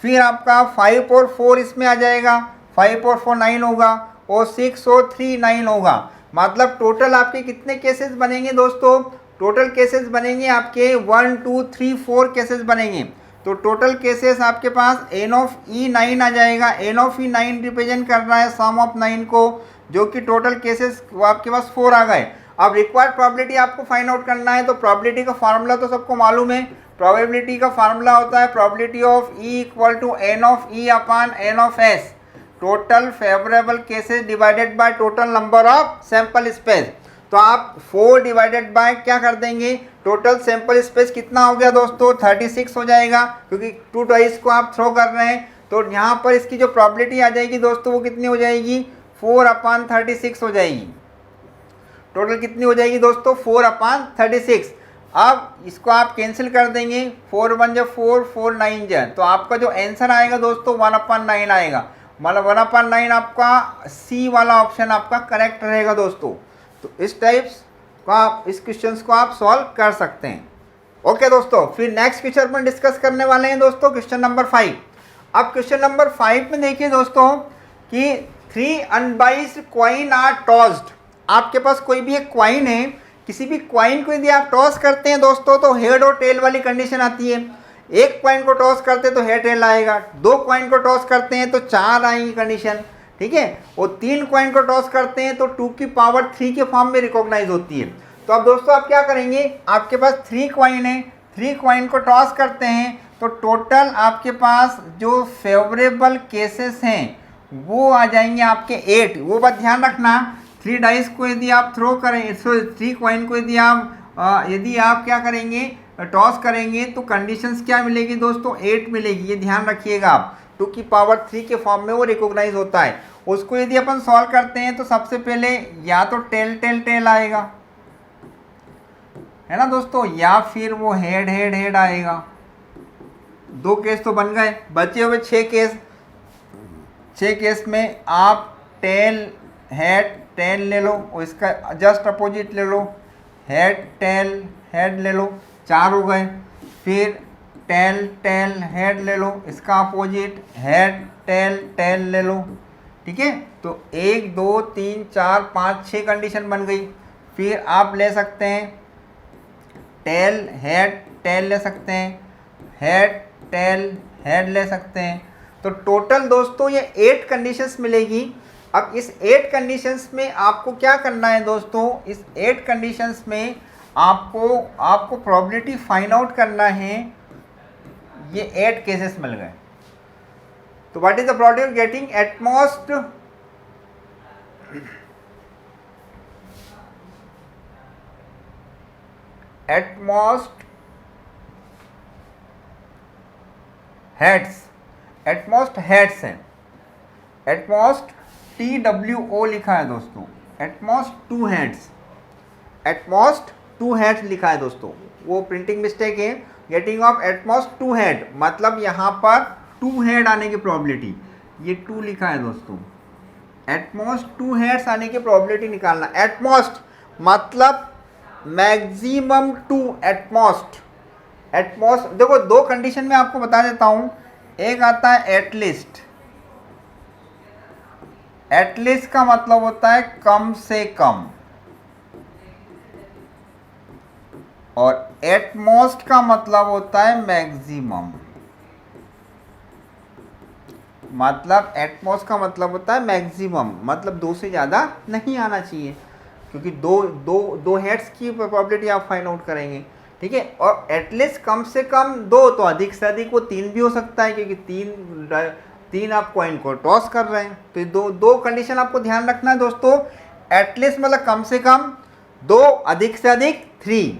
फिर आपका 5 और 4 इसमें आ जाएगा, 5 और 4 9 होगा, और 6 और 3 9 होगा। मतलब टोटल आपके कितने केसेस बनेंगे दोस्तों, टोटल केसेस बनेंगे आपके 1 2 3 4 केसेस बनेंगे। तो टोटल केसेस आपके पास एन ऑफ ई 9 आ जाएगा। एन ऑफ ई 9 रिप्रेजेंट कर रहा है सम ऑफ 9 को, जो कि टोटल केसेस आपके पास 4 आ गए। अब रिक्वायर्ड प्रोबेबिलिटी आपको फाइंड आउट करना है, तो प्रोबेबिलिटी का फार्मूला तो सबको मालूम है। प्रोबेबिलिटी का फार्मूला होता है probability of E equal to n of E upon n of S, total favourable cases divided by total number of sample space. तो आप 4 डिवाइडेड बाय क्या कर देंगे, टोटल सैंपल स्पेस कितना हो गया दोस्तों, 36 हो जाएगा, क्योंकि 2 डाइस को आप थ्रो कर रहे हैं। तो यहाँ पर इसकी जो प्रोबेबिलिटी आ जाएगी दोस्तों वो कितनी हो जाएगी, 4/36 हो जाएगी। टोटल कितनी हो जाएगी दोस्तों, 4/36। अब इसको आप कैंसिल कर देंगे, 4 1 जा 4, 4 9 जा, तो आपका जो आंसर आएगा दोस्तों 1/9 आएगा। मतलब 1/9 आपका सी वाला ऑप्शन आपका करेक्ट रहेगा दोस्तों। तो इस टाइप्स का आप इस क्वेश्चंस को आप सॉल्व कर सकते हैं। ओके दोस्तों, फिर नेक्स्ट क्वेश्चन पर डिस्कस करने वाले हैं दोस्तों क्वेश्चन नंबर 5। अब क्वेश्चन नंबर 5 में देखिए दोस्तों कि 3 अनबाइस्ड कॉइन आर टॉस्ड। आपके पास कोई भी एक कॉइन है, किसी भी कॉइन को यदि आप टॉस करते हैं दोस्तों तो हेड और टेल वाली कंडीशन आती है। एक कॉइन को टॉस करते हैं तो हेड टेल आएगा, 2 कॉइन को टॉस करते हैं तो 4 आएंगी कंडीशन, ठीक है, और 3 कॉइन को टॉस करते हैं तो 2 की पावर 3 के फॉर्म में रिकॉग्नाइज होती है। तो अब दोस्तों आप क्या करेंगे, आपके पास 3 कॉइन है, 3 कॉइन को टॉस करते हैं तो टोटल आपके पास जो फेवरेबल केसेस हैं वो आ जाएंगे आपके 8। वो बात ध्यान रखना, 3 डाइस को यदि आप थ्रो करें, 3 कॉइन को यदि आप क्या करेंगे, टॉस करेंगे, तो कंडीशंस क्या मिलेगी दोस्तों, 8 मिलेगी। ये ध्यान रखिएगा आप, 2 की पावर 3 के फॉर्म में वो रिकॉग्नाइज होता है। उसको यदि अपन सॉल्व करते हैं तो सबसे पहले या तो टेल टेल टेल आएगा, है ना दोस्तों, या फिर वो हेड हेड हेड आएगा। 2 केस तो बन गए, बचे हुए 6 केस। 6 केस में आप टेल हेड टेल ले लो और इसका जस्ट अपोजिट ले लो, हेड टेल हेड ले लो, 4 हो गए। फिर टेल टेल हेड ले लो, इसका अपोजिट हेड टेल टेल ले लो, ठीक है। तो 1 2 3 4 5 6 कंडीशन बन गई। फिर आप ले सकते हैं टेल हेड टेल ले सकते हैं, हेड टेल हेड ले सकते हैं। तो टोटल दोस्तों ये 8 कंडीशंस मिलेगी। अब इस 8 कंडीशंस में आपको क्या करना है दोस्तों, इस 8 कंडीशंस में आपको प्रोबेबिलिटी फाइंड आउट करना है। ये 8 केसेस मिल गए, तो what is the probability getting at most heads है, एटमोस्ट TWO लिखा है दोस्तों, एटमोस्ट 2 हेड्स, एटमोस्ट 2 हेड्स लिखा है दोस्तों, वो प्रिंटिंग मिस्टेक है। गेटिंग ऑफ एटमोस्ट 2 हेड मतलब यहाँ पर 2 हेड आने की प्रोबेबिलिटी, ये 2 लिखा है दोस्तों। एटमोस्ट 2 हेड्स आने की प्रोबेबिलिटी निकालना। एटमोस्ट मतलब मैक्सिमम 2 एटमोस्ट। एटमोस्ट देखो 2 कंडीशन में आपको बता देता हूँ। एक आता है एटलीस्ट, एटलीस्ट का मतलब होता है कम से कम, और एटमोस्ट का मतलब होता है मैक्सिमम। मतलब एटमोस्ट का मतलब होता है मैक्सिमम, मतलब 2 से ज़्यादा नहीं आना चाहिए, क्योंकि दो हेड्स की प्रोबेबिलिटी आप फाइंड आउट करेंगे, ठीक है। और एटलीस्ट कम से कम 2, तो अधिक से अधिक वो 3 भी हो सकता है, क्योंकि 3 आप कॉइन को टॉस कर रहे हैं। तो ये दो कंडीशन आपको ध्यान रखना है दोस्तों। एटलीस्ट मतलब कम से कम 2, अधिक से अधिक 3।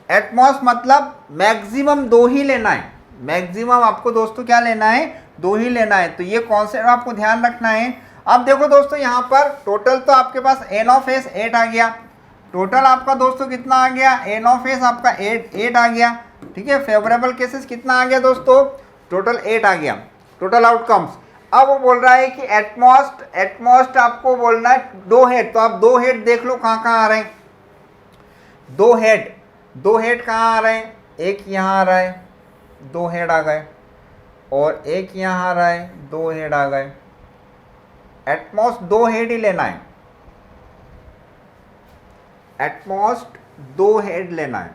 एटमोस्ट मतलब मैक्सिमम 2 ही लेना है, मैक्सिमम आपको दोस्तों क्या लेना है, 2 ही लेना है। तो ये कॉन्सेप्ट आपको ध्यान रखना है। अब देखो दोस्तों यहाँ पर टोटल तो आपके पास n ऑफ s 8 आ गया। टोटल आपका दोस्तों कितना आ गया, n ऑफ s आपका 8 आ गया, ठीक है। फेवरेबल केसेस कितना आ गया दोस्तों, टोटल 8 आ गया, टोटल आउटकम्स। अब वो बोल रहा है कि एटमोस्ट आपको बोलना है 2 हेड। तो आप 2 हेड देख लो कहाँ कहाँ आ रहे हैं। 2 हेड कहाँ आ रहे हैं, एक यहाँ आ रहा है, 2 हेड आ गए, और एक यहाँ आ रहा है, 2 हेड आ गए। एटमोस्ट 2 हेड ही लेना है, एटमोस्ट 2 हेड लेना है।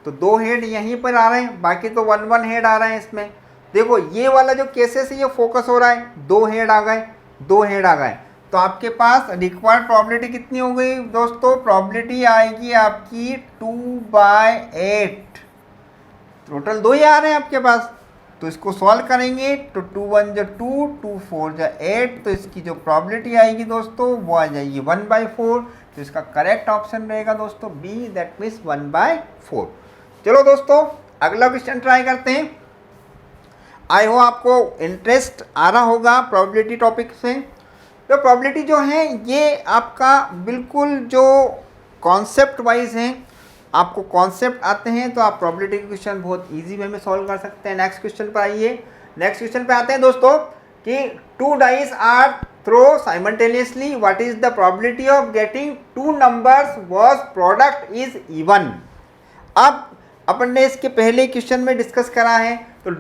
तो 2 हेड यहीं पर आ रहे हैं, बाकी तो 1 हेड आ रहे हैं इसमें। देखो ये वाला जो केसेस है ये फोकस हो रहा है, 2 हेड आ गए, 2 हेड आ गए। तो आपके पास रिक्वायर्ड प्रोबेबिलिटी कितनी हो गई दोस्तों, प्रोबेबिलिटी आएगी आपकी 2/8। टोटल 2 ही आ रहे हैं आपके पास, तो इसको सॉल्व करेंगे तो 2 1 जो 2, 2 4 जो 8, तो इसकी जो प्रोबेबिलिटी आएगी दोस्तों वो आ जाएगी 1/4। तो इसका करेक्ट ऑप्शन रहेगा दोस्तों बी, दैट मीन्स 1/4। चलो दोस्तों अगला क्वेश्चन ट्राई करते हैं। आई होप आपको इंटरेस्ट आ रहा होगा प्रोबेबिलिटी टॉपिक से। तो प्रोबेबिलिटी जो है ये आपका बिल्कुल जो कॉन्सेप्ट वाइज है, आपको कॉन्सेप्ट आते हैं तो आप प्रोबेबिलिटी के क्वेश्चन बहुत इजी वे में सॉल्व कर सकते हैं। नेक्स्ट क्वेश्चन पर आइए। नेक्स्ट क्वेश्चन पे आते हैं दोस्तों कि 2 dice are throw simultaneously, what is the probability of getting 2 numbers was product is even. अब अपन ने इसके पहले क्वेश्चन में डिस्कस करा है, तो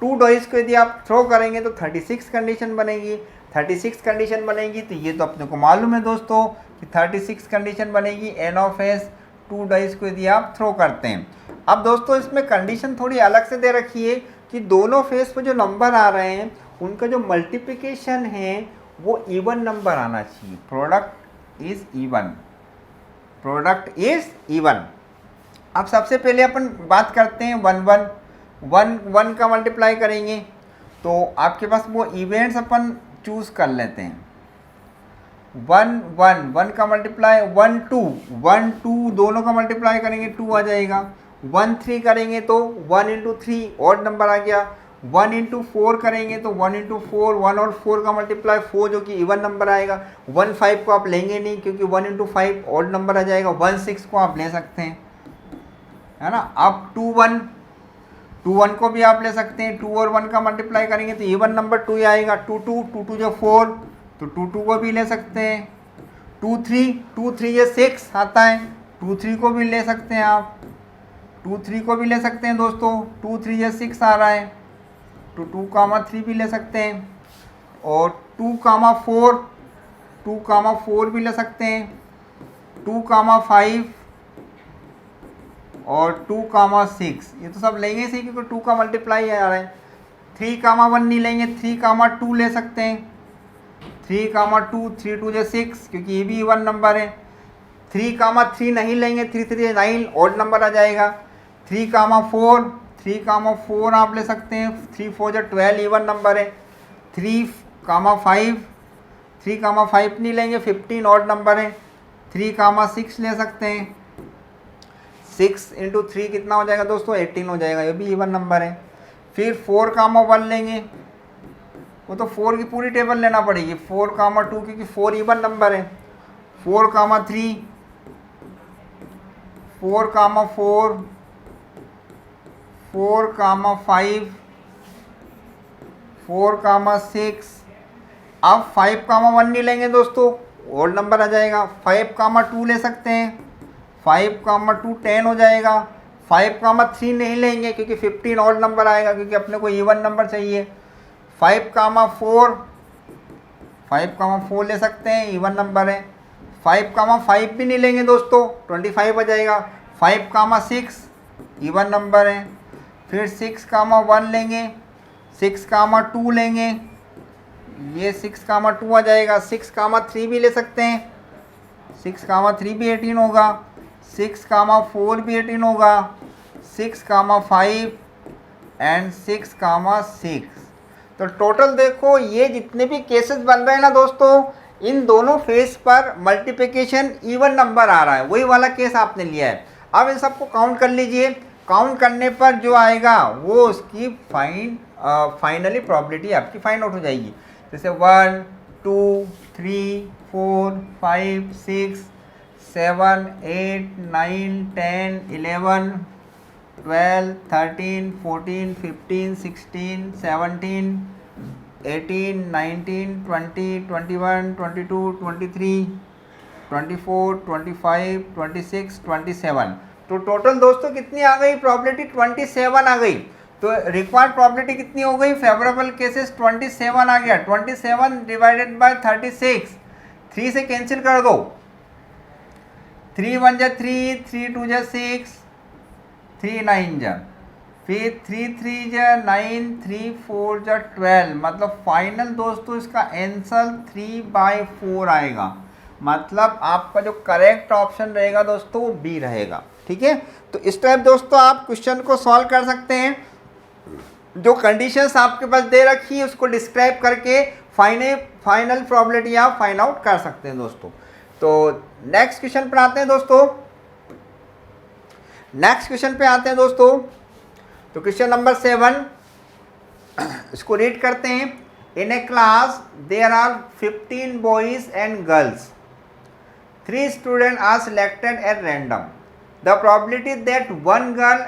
2 डाइस को यदि आप थ्रो करेंगे तो 36 कंडीशन बनेगी। 36 कंडीशन बनेगी तो ये तो अपने को मालूम है दोस्तों कि 36 कंडीशन बनेगी n ऑफ s 2 डाइस को यदि आप थ्रो करते हैं। अब दोस्तों इसमें कंडीशन थोड़ी अलग से दे रखी है कि दोनों फेस पे जो नंबर आ रहे हैं उनका जो मल्टीप्लिकेशन है वो इवन नंबर आना चाहिए। Product is even, product is even. अब सबसे पहले अपन बात करते हैं वन का मल्टीप्लाई करेंगे, तो आपके पास वो इवेंट्स अपन चूज कर लेते हैं। वन का मल्टीप्लाई 1 2 दोनों का मल्टीप्लाई करेंगे 2 आ जाएगा। 1 3 करेंगे तो 1 × 3 ऑड नंबर आ गया। 1 × 4 करेंगे तो 1 × 4 1 और 4 का मल्टीप्लाई 4 जो कि इवन नंबर आएगा। 1 5 को आप लेंगे नहीं क्योंकि 1 × 5 ऑड नंबर आ जाएगा। 1 6 को आप ले सकते हैं, है ना। अब 2 1 को भी आप ले सकते हैं। 2 और 1 का मल्टीप्लाई करेंगे तो इवन नंबर 2 आएगा। 2 जो 4 तो 2 को भी ले सकते हैं। 2 3 ये 6 आता है, 2 3 को भी ले सकते हैं आप। 2 3 को भी ले सकते हैं दोस्तों। 2 3 ये 6 आ रहा है तो 2 3 भी ले सकते हैं। और 2 4 भी ले सकते हैं। 2 5 और 2 6 ये तो सब लेंगे इसी क्योंकि 2 का मल्टीप्लाई आ रहा है। 3 1 नहीं लेंगे, 3 2 ले सकते हैं। 3 2 3 2 6 क्योंकि ये भी इवन नंबर है। 3 3 नहीं लेंगे, 3 3 9 ऑड नंबर आ जाएगा। 3 4 आप ले सकते हैं। 3 4 12 इवन नंबर है। 3 5 नहीं लेंगे, 15 ऑड नंबर है। 3 6 ले सकते हैं। 6 × 3 कितना हो जाएगा दोस्तों, 18 हो जाएगा, ये भी इवन नंबर है। फिर 4 1 लेंगे, वो तो 4 की पूरी टेबल लेना पड़ेगी। 4 2 क्योंकि 4 इवन नंबर है। 4 3 4 4 4 5 4 6। अब 5 1 नहीं लेंगे दोस्तों, ऑड नंबर आ जाएगा। 5 2 ले सकते हैं। 5 2 10 हो जाएगा। 5 3 नहीं लेंगे क्योंकि 15 ऑड नंबर आएगा क्योंकि अपने को इवन नंबर चाहिए। 5 4 ले सकते हैं, इवन नंबर है। 5 5 भी नहीं लेंगे दोस्तों, 25 हो जाएगा। 5 6 इवन नंबर है। फिर 6 1 लेंगे, 6 2 लेंगे, ये 6 2 आ जाएगा। 6 3 भी ले सकते हैं, 6 3 भी 18 होगा। 6 4 भी 18 होगा। 6 5 एंड 6 6। तो टोटल देखो ये जितने भी केसेस बन रहे हैं ना दोस्तों, इन दोनों फेस पर मल्टीप्लिकेशन इवन नंबर आ रहा है, वही वाला केस आपने लिया है। अब इन सबको काउंट कर लीजिए। काउंट करने पर जो आएगा वो उसकी फाइनली प्रोबेबिलिटी आपकी फाइंड आउट हो जाएगी। जैसे 1 2 3 4 5 6 7 8 9 10 11 12 13 14 15 16 17 18 19 20 21 22 23 24 25 26 27। तो टोटल दोस्तों कितनी आ गई प्रोबेबिलिटी, 27 आ गई। तो रिक्वायर्ड प्रोबेबिलिटी कितनी हो गई, फेवरेबल केसेस 27 आ गया। 27 डिवाइडेड बाय 36, 3 से कैंसिल कर दो। 3 1 3, 3 2 6, 3 9 फिर 3 3 9, 3 4 12। मतलब फाइनल दोस्तों इसका आंसर 3/4 आएगा। मतलब आपका जो करेक्ट ऑप्शन रहेगा दोस्तों वो बी रहेगा। ठीक है, तो इस टाइप दोस्तों आप क्वेश्चन को सॉल्व कर सकते हैं। जो कंडीशंस आपके पास दे रखी है उसको डिस्क्राइब करके फाइनल प्रोबेबिलिटी आप फाइंड आउट कर सकते हैं दोस्तों। तो नेक्स्ट क्वेश्चन पर आते हैं दोस्तों। तो क्वेश्चन नंबर 7 इसको रीड करते हैं। In a class there are 15 boys and girls, 3 students are selected at random. The probability that one girl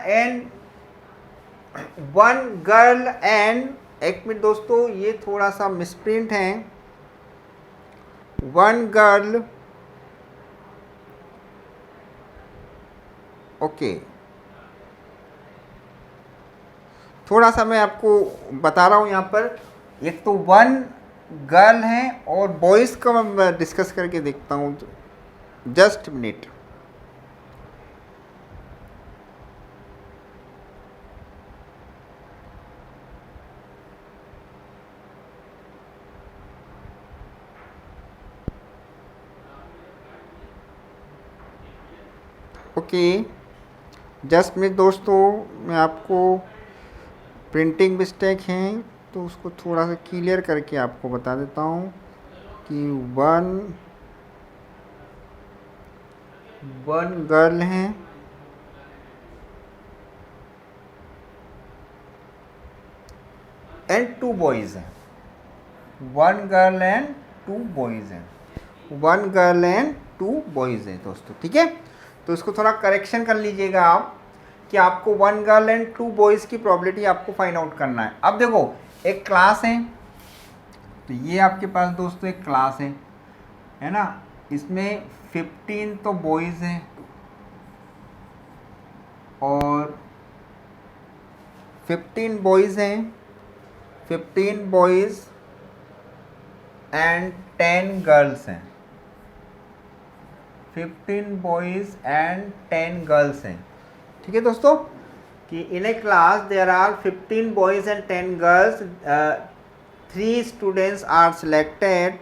and एक मिनट दोस्तों, ये थोड़ा सा मिसप्रिंट है। one girl, ओके, थोड़ा सा मैं आपको बता रहा हूँ यहाँ पर। एक तो 1 गर्ल है और बॉयज़ का मैं डिस्कस करके देखता हूँ, जस्ट मिनट। ओके, जस्ट में दोस्तों मैं आपको प्रिंटिंग मिस्टेक हैं तो उसको थोड़ा सा क्लियर करके आपको बता देता हूँ कि वन गर्ल हैं एंड 2 बॉयज़ हैं, 1 गर्ल एंड 2 बॉयज़ हैं, 1 गर्ल एंड 2 बॉयज़ हैं दोस्तों, ठीक है। तो इसको थोड़ा करेक्शन कर लीजिएगा आप कि आपको 1 गर्ल एंड 2 बॉयज़ की प्रोबेबिलिटी आपको फाइंड आउट करना है। अब देखो एक क्लास है, तो ये आपके पास दोस्तों एक क्लास है ना, इसमें 15 तो बॉयज़ हैं और 15 बॉयज़ हैं, 15 बॉयज़ एंड 10 गर्ल्स हैं, 15 बॉयज़ एंड 10 गर्ल्स हैं, ठीक है दोस्तों। कि in a class there are 15 boys and 10 girls, 3 students are selected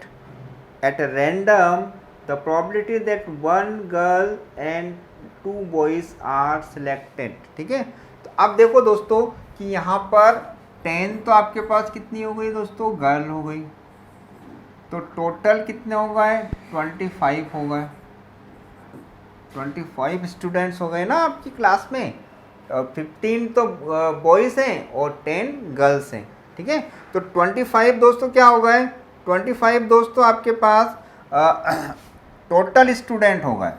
at random, the probability that 1 girl and 2 boys are selected, ठीक है। तो अब देखो दोस्तों कि यहाँ पर 10 तो आपके पास कितनी हो गई दोस्तों, गर्ल हो गई, तो टोटल कितने हो गए, 25 हो गए, 25 स्टूडेंट्स हो गए ना आपकी क्लास में। 15 तो बॉयज़ हैं और 10 गर्ल्स हैं, ठीक है। तो 25 दोस्तों क्या हो गए, 25 दोस्तों आपके पास टोटल स्टूडेंट हो गए,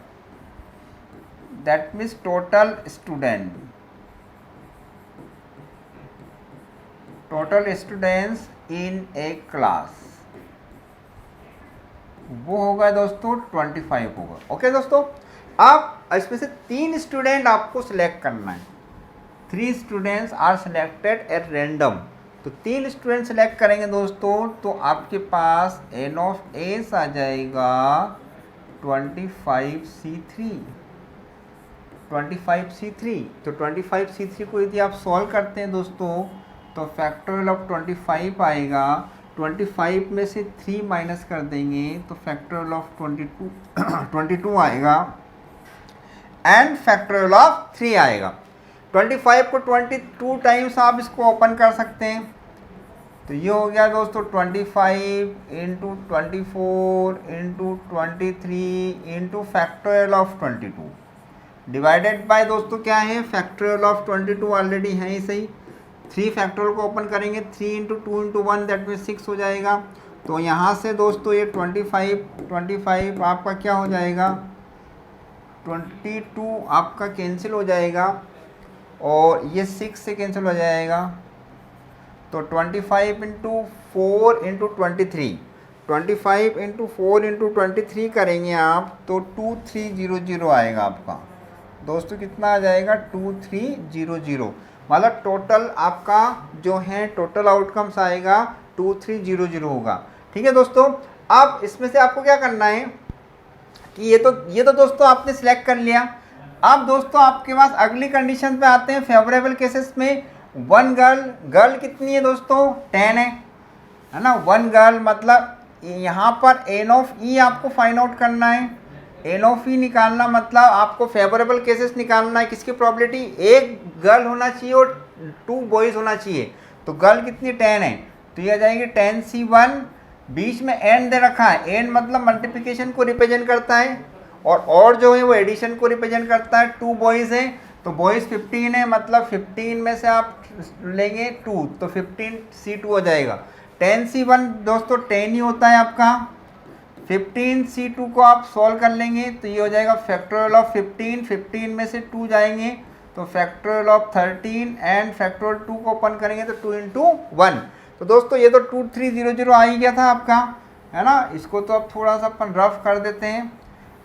that means total student, total students in a class वो होगा दोस्तों 25 होगा, ओके दोस्तों। अब इसमें से 3 स्टूडेंट आपको सिलेक्ट करना है, 3 students are selected at random, तो 3 स्टूडेंट सिलेक्ट करेंगे दोस्तों तो आपके पास एन ऑफ एस आ जाएगा 25C3, 25C3। तो 25C3 को यदि आप सॉल्व करते हैं दोस्तों तो फैक्टोरियल ऑफ 25 आएगा, 25 में से 3 माइनस कर देंगे तो फैक्टोरियल ऑफ 22 आएगा एंड फैक्टोरियल ऑफ 3 आएगा। 25 को 22 टाइम्स आप इसको ओपन कर सकते हैं, तो ये हो गया दोस्तों 25 into 24 into 23 into factorial of 22 divided by दोस्तों क्या है, फैक्टोरियल ऑफ 22 ऑलरेडी है ही सही। 3 फैक्टोरियल को ओपन करेंगे, 3 इंटू 2 इंटू 1 दैट मीन 6 हो जाएगा। तो यहाँ से दोस्तों ये 25 आपका क्या हो जाएगा, 22 आपका कैंसिल हो जाएगा और ये 6 से कैंसिल हो जाएगा, तो 25 इंटू 4 इंटू 23, 25 इंटू 4 इंटू 23 करेंगे आप तो 2300 आएगा आपका दोस्तों, कितना आ जाएगा 2300, मतलब टोटल आपका जो है टोटल आउटकम्स आएगा 2300 होगा, ठीक है दोस्तों। अब इसमें से आपको क्या करना है कि ये तो दोस्तों आपने सिलेक्ट कर लिया। अब दोस्तों आपके पास अगली कंडीशन पे आते हैं, फेवरेबल केसेस में 1 गर्ल कितनी है दोस्तों, 10 है ना, 1 गर्ल, मतलब यहाँ पर एन ऑफ ई आपको फाइंड आउट करना है, एन ऑफ ई निकालना मतलब आपको फेवरेबल केसेस निकालना है, किसकी प्रोबेबिलिटी, एक गर्ल होना चाहिए और 2 बॉयज़ होना चाहिए, तो गर्ल कितनी 10 है, तो ये आ जाएगी 10C1, बीच में एन दे रखा है, एन मतलब मल्टीप्लिकेशन को रिप्रेजेंट करता है और जो है वो एडिशन को रिप्रेजेंट करता है। 2 बॉयज़ हैं तो बॉयज़ 15 है, मतलब 15 में से आप लेंगे 2 तो 15C2 हो जाएगा। 10C1 दोस्तों 10 ही होता है आपका, 15C2 को आप सॉल्व कर लेंगे तो ये हो जाएगा फैक्टोरियल ऑफ 15, 15 में से 2 जाएंगे तो फैक्टोरियल ऑफ 13 एंड फैक्टोरियल 2 को ओपन करेंगे तो 2 इंटू 1। तो दोस्तों ये तो 2300 आ ही गया था आपका, है ना। इसको तो अब थोड़ा सा अपन रफ कर देते हैं।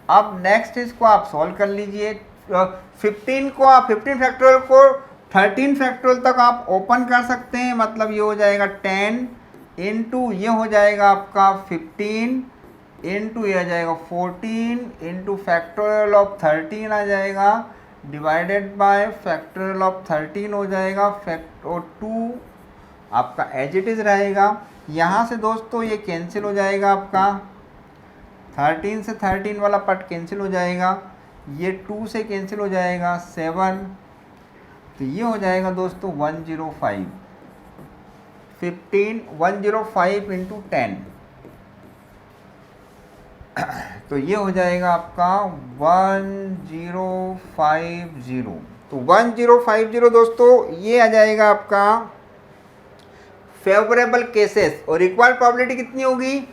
अब नेक्स्ट इसको आप सॉल्व कर लीजिए, 15 को आप 15 फैक्टोरियल को 13 फैक्टोरियल तक आप ओपन कर सकते हैं, मतलब ये हो जाएगा 10 इंटू ये हो जाएगा आपका 15 इंटू ये आ जाएगा 14 इंटू फैक्टोरियल ऑफ 13 आ जाएगा डिवाइडेड बाय फैक्टोरियल ऑफ 13 हो जाएगा, फैक्टर 2 आपका एज इट इज़ रहेगा। यहाँ से दोस्तों ये कैंसिल हो जाएगा आपका, 13 से 13 वाला पार्ट कैंसिल हो जाएगा, ये 2 से कैंसिल हो जाएगा, 7 तो ये हो जाएगा दोस्तों 105, 105 इंटू 10, तो ये हो जाएगा आपका 1050। तो 1050 दोस्तों ये आ जाएगा आपका फेवरेबल केसेस, और रिक्वायर्ड प्रोबेबिलिटी कितनी होगी,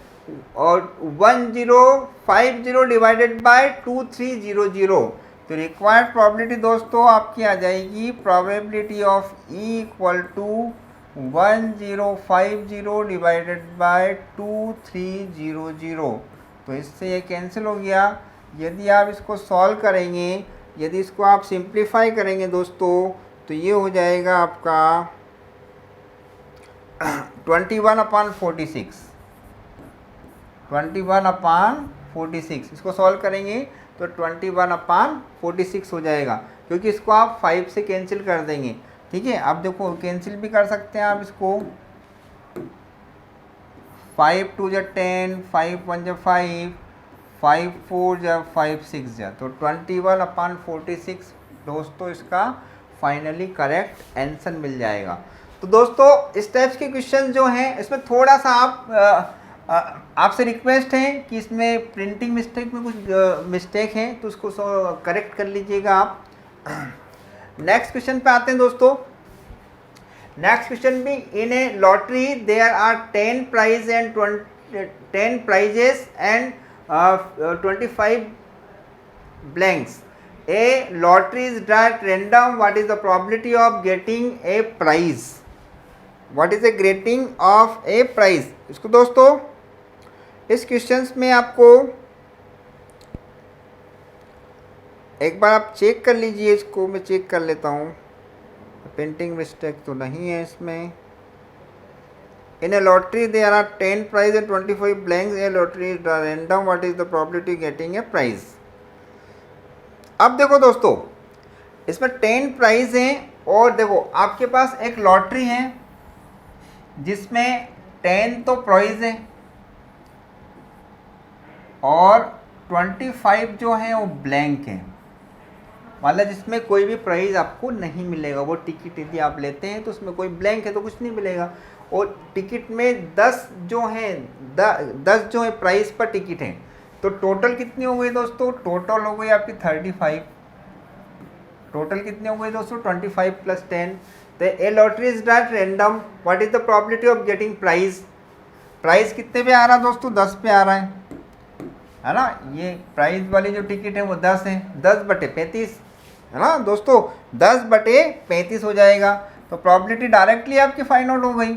और 1050 डिवाइडेड बाय 2300, तो रिक्वायर्ड प्रोबेबिलिटी दोस्तों आपकी आ जाएगी probability of E equal to 1050 divided by 2300। तो इससे ये कैंसिल हो गया। यदि आप इसको सॉल्व करेंगे, यदि इसको आप सिंप्लीफाई करेंगे दोस्तों, तो ये हो जाएगा आपका 21/46, 21/46। इसको सॉल्व करेंगे तो 21/46 हो जाएगा, क्योंकि इसको आप 5 से कैंसिल कर देंगे। ठीक है, आप देखो कैंसिल भी कर सकते हैं आप इसको, 5 2 जा 10, 5 1 जा 5, 5 4 जा 5 6 जा, तो 21/46 दोस्तों इसका फाइनली करेक्ट आंसर मिल जाएगा। तो दोस्तों इस टाइप्स के क्वेश्चन जो हैं इसमें थोड़ा सा आपसे रिक्वेस्ट है कि इसमें प्रिंटिंग मिस्टेक में कुछ मिस्टेक है, तो उसको करेक्ट कर लीजिएगा आप। नेक्स्ट क्वेश्चन पे आते हैं दोस्तों। नेक्स्ट क्वेश्चन भी, in a lottery there are 10 prize and 10 prizes and 25 blanks. A lottery is drawn at random. What is the probability of getting a prize? What is the getting of a prize? इसको दोस्तों इस questions में आपको एक बार आप check कर लीजिए, इसको मैं चेक कर लेता हूँ, प्रिंटिंग मिस्टेक तो नहीं है इसमें। In a lottery there are 10 prize and 25 blanks, a lottery is random, what is the probability getting a prize. अब देखो दोस्तों इसमें 10 प्राइज हैं, और देखो आपके पास एक लॉटरी है जिसमें 10 तो प्राइज है और 25 जो है वो ब्लैंक है, मतलब जिसमें कोई भी प्राइज आपको नहीं मिलेगा। वो टिकट यदि आप लेते हैं तो उसमें कोई ब्लैंक है तो कुछ नहीं मिलेगा, और टिकट में 10 जो है 10 जो है प्राइस पर टिकट है। तो टोटल कितनी हो गई दोस्तों, टोटल हो गई आपकी 35। टोटल कितनी हो गई दोस्तों, 25 + 10। तो a lottery is drawn random, what is the probability of getting prize. Prize कितने पे आ रहा है दोस्तों, 10 पे आ रहा है ना। ये प्राइज वाली जो टिकट है वो 10 है, 10/35 है ना दोस्तों, 10/35 हो जाएगा। तो प्रोबेबिलिटी डायरेक्टली आपकी फाइंड आउट हो गई,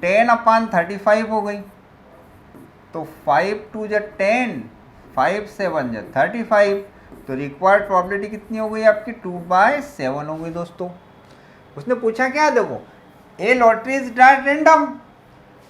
10/35 हो गई। तो 5 2 जा 10, 5 7 जा 35, तो रिक्वायर्ड प्रोबेबिलिटी कितनी हो गई आपकी, 2/7 हो गई दोस्तों। उसने पूछा क्या, देखो ए लॉटरी इज ड्रॉन रैंडम,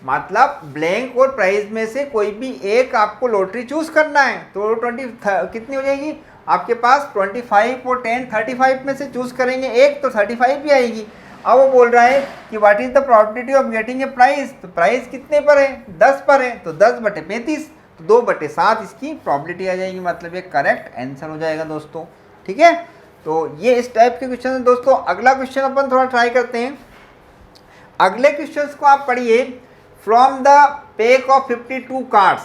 मतलब ब्लैंक और प्राइज में से कोई भी एक आपको लॉटरी चूज करना है। तो 20 कितनी हो जाएगी आपके पास, 25 और 10, 35 में से चूज करेंगे एक, तो 35 भी आएगी। अब वो बोल रहा है कि what is the probability of getting a prize, तो प्राइस कितने पर है, 10 पर है, तो 10/35, तो 2/7 इसकी प्रोबेबिलिटी आ जाएगी, मतलब ये करेक्ट आंसर हो जाएगा दोस्तों। ठीक है, तो ये इस टाइप के क्वेश्चन है दोस्तों। अगला क्वेश्चन अपन थोड़ा ट्राई करते हैं। अगले क्वेश्चन को आप पढ़िए। From the pack of 52 cards,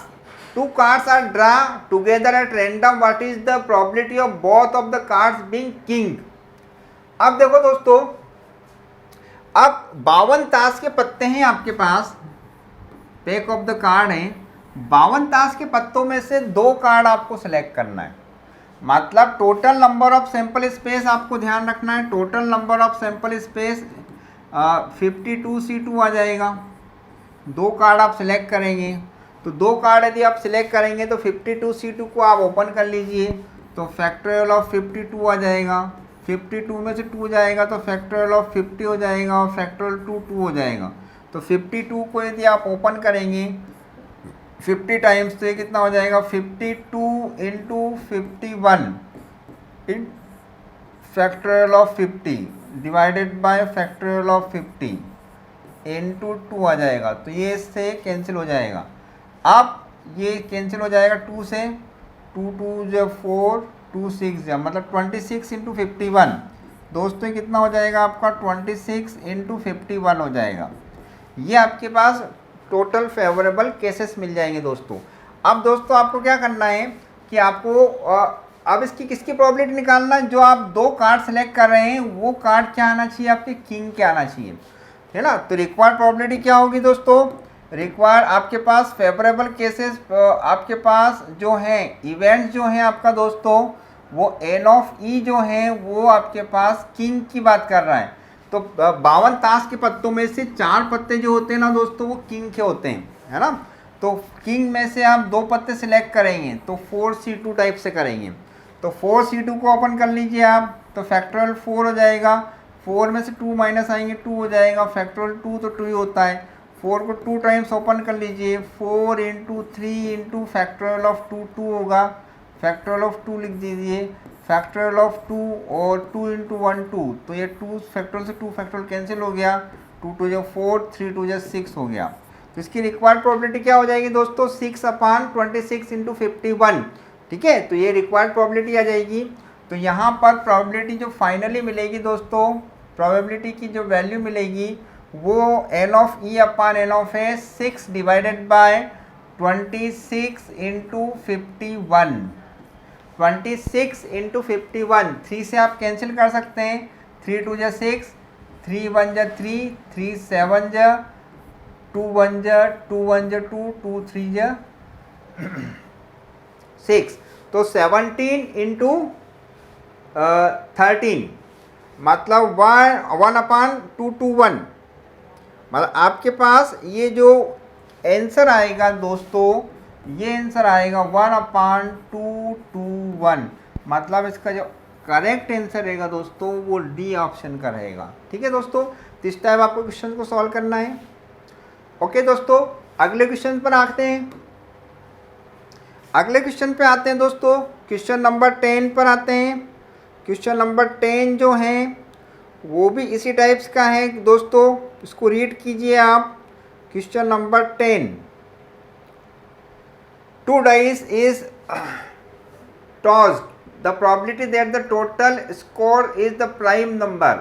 2 cards are drawn together at random, what is the probability of both of the cards being king। अब देखो दोस्तों, अब 52 ताश के पत्ते हैं आपके पास, पैक ऑफ द कार्ड है, 52 ताश के पत्तों में से 2 कार्ड आपको सेलेक्ट करना है। मतलब total number of sample space आपको ध्यान रखना है, total number of sample space 52C2 आ जाएगा। 2 कार्ड आप सिलेक्ट करेंगे, तो 2 कार्ड यदि आप सिलेक्ट करेंगे तो 52C2 को आप ओपन कर लीजिए, तो फैक्टोरियल ऑफ 52 आ जाएगा। 52 में से 2 जाएगा तो फैक्टोरियल ऑफ 50 हो जाएगा, और फैक्टोरियल 2 हो जाएगा। तो 52 को यदि आप ओपन करेंगे 50 टाइम्स, तो ये कितना हो जाएगा, 52 × 51 इन factorial of 50 divided by factorial of 50 × 2 आ जाएगा। तो ये इससे कैंसिल हो जाएगा। अब ये कैंसिल हो जाएगा 2 से, 2 2 × 4, 2 6 मतलब 26 × 51, दोस्तों ये कितना हो जाएगा आपका 26 इंटू 51 हो जाएगा। ये आपके पास टोटल फेवरेबल केसेस मिल जाएंगे दोस्तों। अब दोस्तों आपको क्या करना है कि आपको अब इसकी किसकी प्रोबेबिलिटी निकालना है, जो आप दो कार्ड सेलेक्ट कर रहे हैं वो कार्ड क्या आना चाहिए, आपके किंग क्या आना चाहिए, है ना। तो रिक्वायर्ड प्रोबेबिलिटी क्या होगी दोस्तों, रिक्वायर आपके पास फेवरेबल केसेस आपके पास जो है इवेंट्स जो हैं आपका दोस्तों वो एन ऑफ ई जो है वो आपके पास किंग की बात कर रहा है। तो 52 ताश के पत्तों में से 4 पत्ते जो होते हैं ना दोस्तों वो किंग के होते हैं, है ना। तो किंग में से आप 2 पत्ते सिलेक्ट करेंगे तो 4C2 टाइप से करेंगे। तो 4C2 को ओपन कर लीजिए आप, तो फैक्टोरियल 4 हो जाएगा, 4 में से 2 माइनस आएंगे 2 हो जाएगा, फैक्टोरियल 2 तो 2 ही होता है। 4 को 2 टाइम्स ओपन कर लीजिए, 4 इंटू 3 इंटू फैक्टोरियल ऑफ 2 2 होगा, फैक्टोरियल ऑफ 2 लिख दीजिए, फैक्टोरियल ऑफ 2 और 2 इंटू 1 2, तो ये 2 फैक्टोरियल से 2 फैक्टोरियल कैंसिल हो गया, 2 2 जो 4, 3 2 जो 6 हो गया। तो इसकी रिक्वायर्ड प्रोबेबिलिटी क्या हो जाएगी दोस्तों 6/26 इंटू 51, ठीक है। तो ये रिक्वायर्ड प्रोबेबिलिटी आ जाएगी। तो यहाँ पर प्रोबेबिलिटी जो फाइनली मिलेगी दोस्तों, प्रोबेबिलिटी की जो वैल्यू मिलेगी वो n of E upon n of A 6 divided by 26 into 51, 26 into 51, 3 से आप कैंसिल कर सकते हैं, 3 2 जा 6, 3 1 जा 3, 3 7 जा 2 1 जा 2 1 जा 2, 2 3 जा 6, तो 17 इंटू 13 मतलब 1/221, मतलब आपके पास ये जो आंसर आएगा दोस्तों, ये आंसर आएगा 1/221, मतलब इसका जो करेक्ट आंसर रहेगा दोस्तों वो डी ऑप्शन का रहेगा, ठीक है दोस्तों। तो इस टाइप आपको क्वेश्चन को सॉल्व करना है। ओके दोस्तों, अगले क्वेश्चन पर आते हैं। अगले क्वेश्चन पे आते हैं दोस्तों, क्वेश्चन नंबर 10 पर आते हैं। क्वेश्चन नंबर 10 जो है वो भी इसी टाइप्स का है दोस्तों, इसको रीड कीजिए आप। Question number 10, 2 dice is tossed, the probability that the total score is the prime number,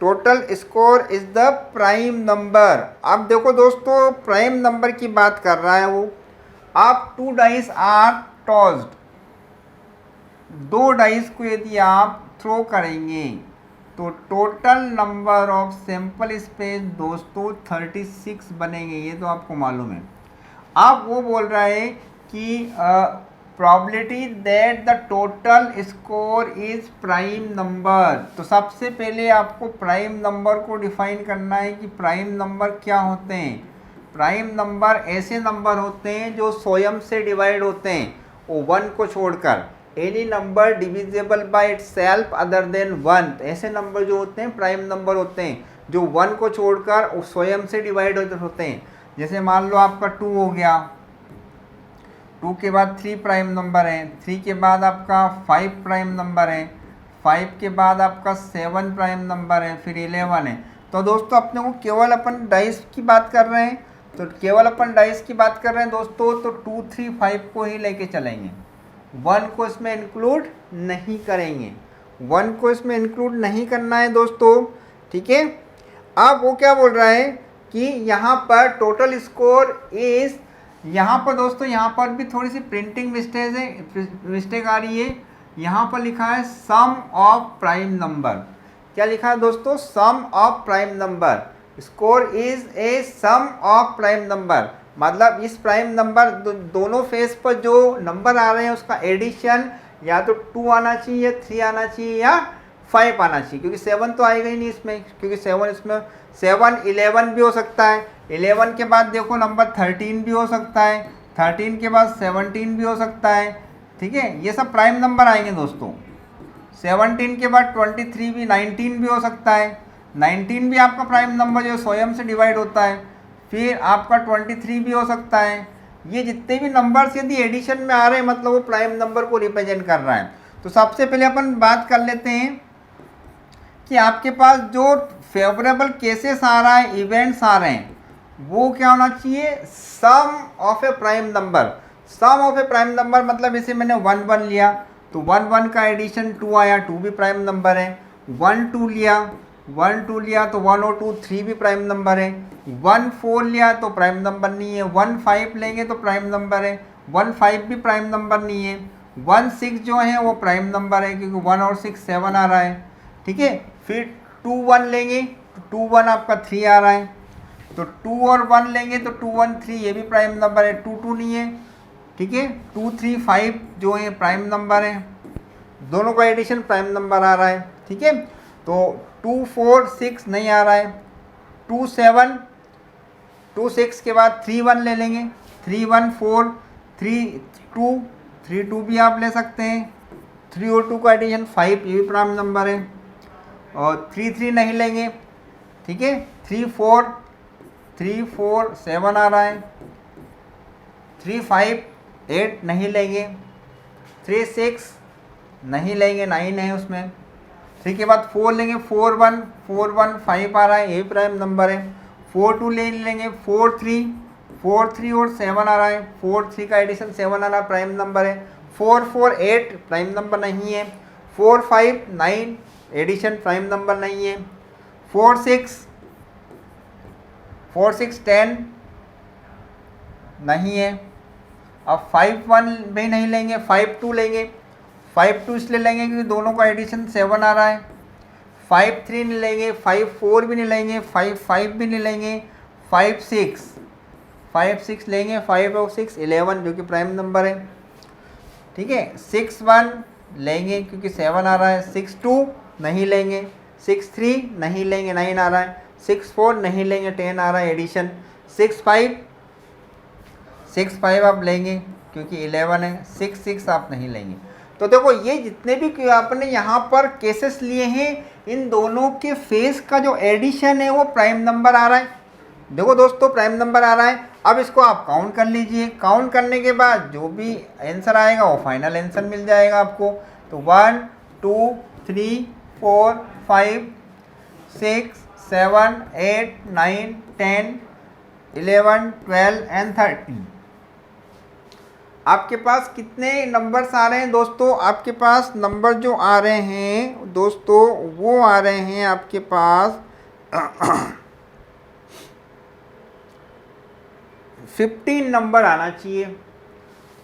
total score is the prime number. अब देखो दोस्तों प्राइम नंबर की बात कर रहा है वो। आप 2 डाइस आर टॉस्ड, 2 डाइस को यदि आप थ्रो करेंगे तो total number of sample space दोस्तों 36 बनेंगे, ये तो आपको मालूम है। अब वो बोल रहा है कि probability that the total score is prime number. तो सबसे पहले आपको प्राइम नंबर को डिफाइन करना है कि प्राइम नंबर क्या होते हैं। प्राइम नंबर ऐसे नंबर होते हैं जो स्वयं से डिवाइड होते हैं, वो 1 को छोड़कर। Any number divisible by itself other than 1, ऐसे नंबर जो होते हैं प्राइम नंबर होते हैं जो 1 को छोड़कर स्वयं से डिवाइड होते हैं। जैसे मान लो आपका 2 हो गया, 2 के बाद 3 प्राइम नंबर है, 3 के बाद आपका 5 प्राइम नंबर है, 5 के बाद आपका 7 प्राइम नंबर है, फिर 11 है। तो दोस्तों अपने को केवल अपन डाइस की बात कर रहे हैं, तो केवल अपन डाइस की बात कर रहे हैं दोस्तों, तो 2 3 5 को ही लेके चलेंगे, 1 को इसमें इंक्लूड नहीं करेंगे, 1 को इसमें इंक्लूड नहीं करना है दोस्तों, ठीक है। अब वो क्या बोल रहा है कि यहाँ पर टोटल स्कोर इज, यहाँ पर दोस्तों यहाँ पर भी थोड़ी सी प्रिंटिंग मिस्टेक आ रही है। यहाँ पर लिखा है सम ऑफ प्राइम नंबर। क्या लिखा है दोस्तों, sum of prime number. Score is a sum of prime number, मतलब इस प्राइम नंबर दोनों फेस पर जो नंबर आ रहे हैं उसका एडिशन या तो 2 आना चाहिए, 3 आना चाहिए या 5 आना चाहिए, क्योंकि 7 तो आएगा ही नहीं इसमें, क्योंकि 7 इसमें 7 11 भी हो सकता है, 11 के बाद देखो नंबर 13 भी हो सकता है, 13 के बाद 17 भी हो सकता है, ठीक है। ये सब प्राइम नंबर आएंगे दोस्तों। 17 के बाद 23 भी, 19 भी हो सकता है, 19 भी आपका प्राइम नंबर जो स्वयं से डिवाइड होता है। फिर आपका 23 भी हो सकता है। ये जितने भी नंबर्स यदि एडिशन में आ रहे हैं मतलब वो प्राइम नंबर को रिप्रेजेंट कर रहा है। तो सबसे पहले अपन बात कर लेते हैं कि आपके पास जो फेवरेबल केसेस आ रहा है, इवेंट्स आ रहे हैं, वो क्या होना चाहिए, sum of a prime number. Sum of a prime number मतलब इसे मैंने 1 1 लिया, तो 1 1 का एडिशन 2 आया, 2 भी प्राइम नंबर है। 1 2 लिया, 1 2 लिया तो 1 और 2 3 भी प्राइम नंबर है। 1 4 लिया तो प्राइम नंबर नहीं है। 1 5 लेंगे तो प्राइम नंबर है। 1 5 भी प्राइम नंबर नहीं है। 1 6 जो है वो प्राइम नंबर है क्योंकि 1 और 6 7 आ रहा है, ठीक है। फिर 2 1 लेंगे तो 2 1 आपका 3 आ रहा है। तो 2 और 1 लेंगे तो 2 1 3 ये भी प्राइम नंबर है, 2 2 नहीं है, ठीक है। 2 3 5 जो है प्राइम नंबर है, दोनों का एडिशन प्राइम नंबर आ रहा है, ठीक है। तो 2 4 6 नहीं आ रहा है। 2 7 2 6 के बाद 3 1 ले लेंगे, 3 1 4 3 2 3 2 भी आप ले सकते हैं। 3 और 2 का एडिशन 5 ये भी प्राइम नंबर है। और 3 3 नहीं लेंगे, ठीक है। 3 4 7 आ रहा है। 3 5 8 नहीं लेंगे। 3 6 नहीं लेंगे, 9 है उसमें। 3 के बाद 4 लेंगे, 4 1 5 आ रहा है, ये प्राइम नंबर है। 4 2 ले लेंगे, 4 3 और 7 आ रहा है। 4 3 का एडिशन 7 आ रहा है, प्राइम नंबर है। 4 4 8 प्राइम नंबर नहीं है। 4 5 9 एडिशन प्राइम नंबर नहीं है। 4 6 10 नहीं है। अब 5 1 भी नहीं लेंगे, 5 2 लेंगे। 5 2 इसलिए लेंगे क्योंकि दोनों का एडिशन 7 आ रहा है। 5 3 नहीं लेंगे, 5 4 भी नहीं लेंगे, 5 5 भी नहीं लेंगे। 5 6 लेंगे, 5 और 6 11 जो कि प्राइम नंबर है, ठीक है। 6 1 लेंगे क्योंकि 7 आ रहा है। 6 2 नहीं लेंगे। 6 3 नहीं लेंगे, 9 आ रहा है। 6 4 नहीं लेंगे, 10 आ रहा है एडिशन। 6 5 आप लेंगे क्योंकि 11 है। 6 6 आप नहीं लेंगे। तो देखो ये जितने भी आपने यहाँ पर केसेस लिए हैं, इन दोनों के फेस का जो एडिशन है वो प्राइम नंबर आ रहा है। देखो दोस्तों प्राइम नंबर आ रहा है। अब इसको आप काउंट कर लीजिए। काउंट करने के बाद जो भी आंसर आएगा वो फाइनल आंसर मिल जाएगा आपको। तो 1 2 3 4 5 6 7 8 9 10 11 12 एंड 13। आपके पास कितने नंबर्स आ रहे हैं दोस्तों? आपके पास नंबर जो आ रहे हैं दोस्तों वो आ रहे हैं आपके पास 15 नंबर आना चाहिए।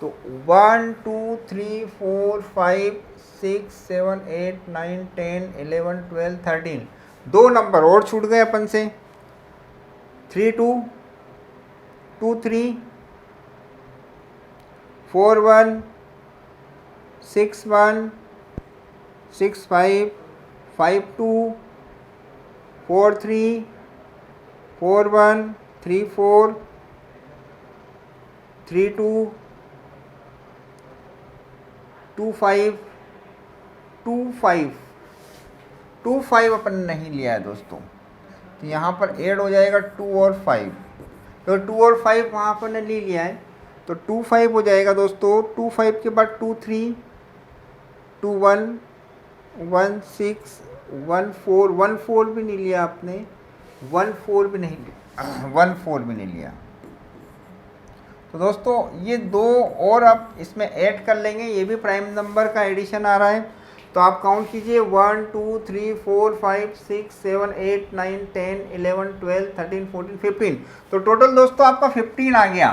तो 1 2 3 4 5 6 7 8 9 10 11 12 13 दो नंबर और छूट गए अपन से। 3 2 2 3 4 1 6 1 6 5 5 2 4 3 4 1 3 4 3 2 2 5 2 5 2 5 अपन नहीं लिया है दोस्तों। तो यहाँ पर ऐड हो जाएगा 2 और 5। तो 2 और 5 वहाँ पर ने ले लिया है तो 2 5 हो जाएगा दोस्तों। 2 5 के बाद 2 3 2 1 1 6 1 4 1 4 भी नहीं लिया आपने। 1 4 भी नहीं लिया 1 4 भी नहीं लिया। तो दोस्तों ये दो और आप इसमें ऐड कर लेंगे, ये भी प्राइम नंबर का एडिशन आ रहा है। तो आप काउंट कीजिए 1 2 3 4 5 6 7 8 9 10 11 12 13 14 15। तो टोटल दोस्तों आपका 15 आ गया।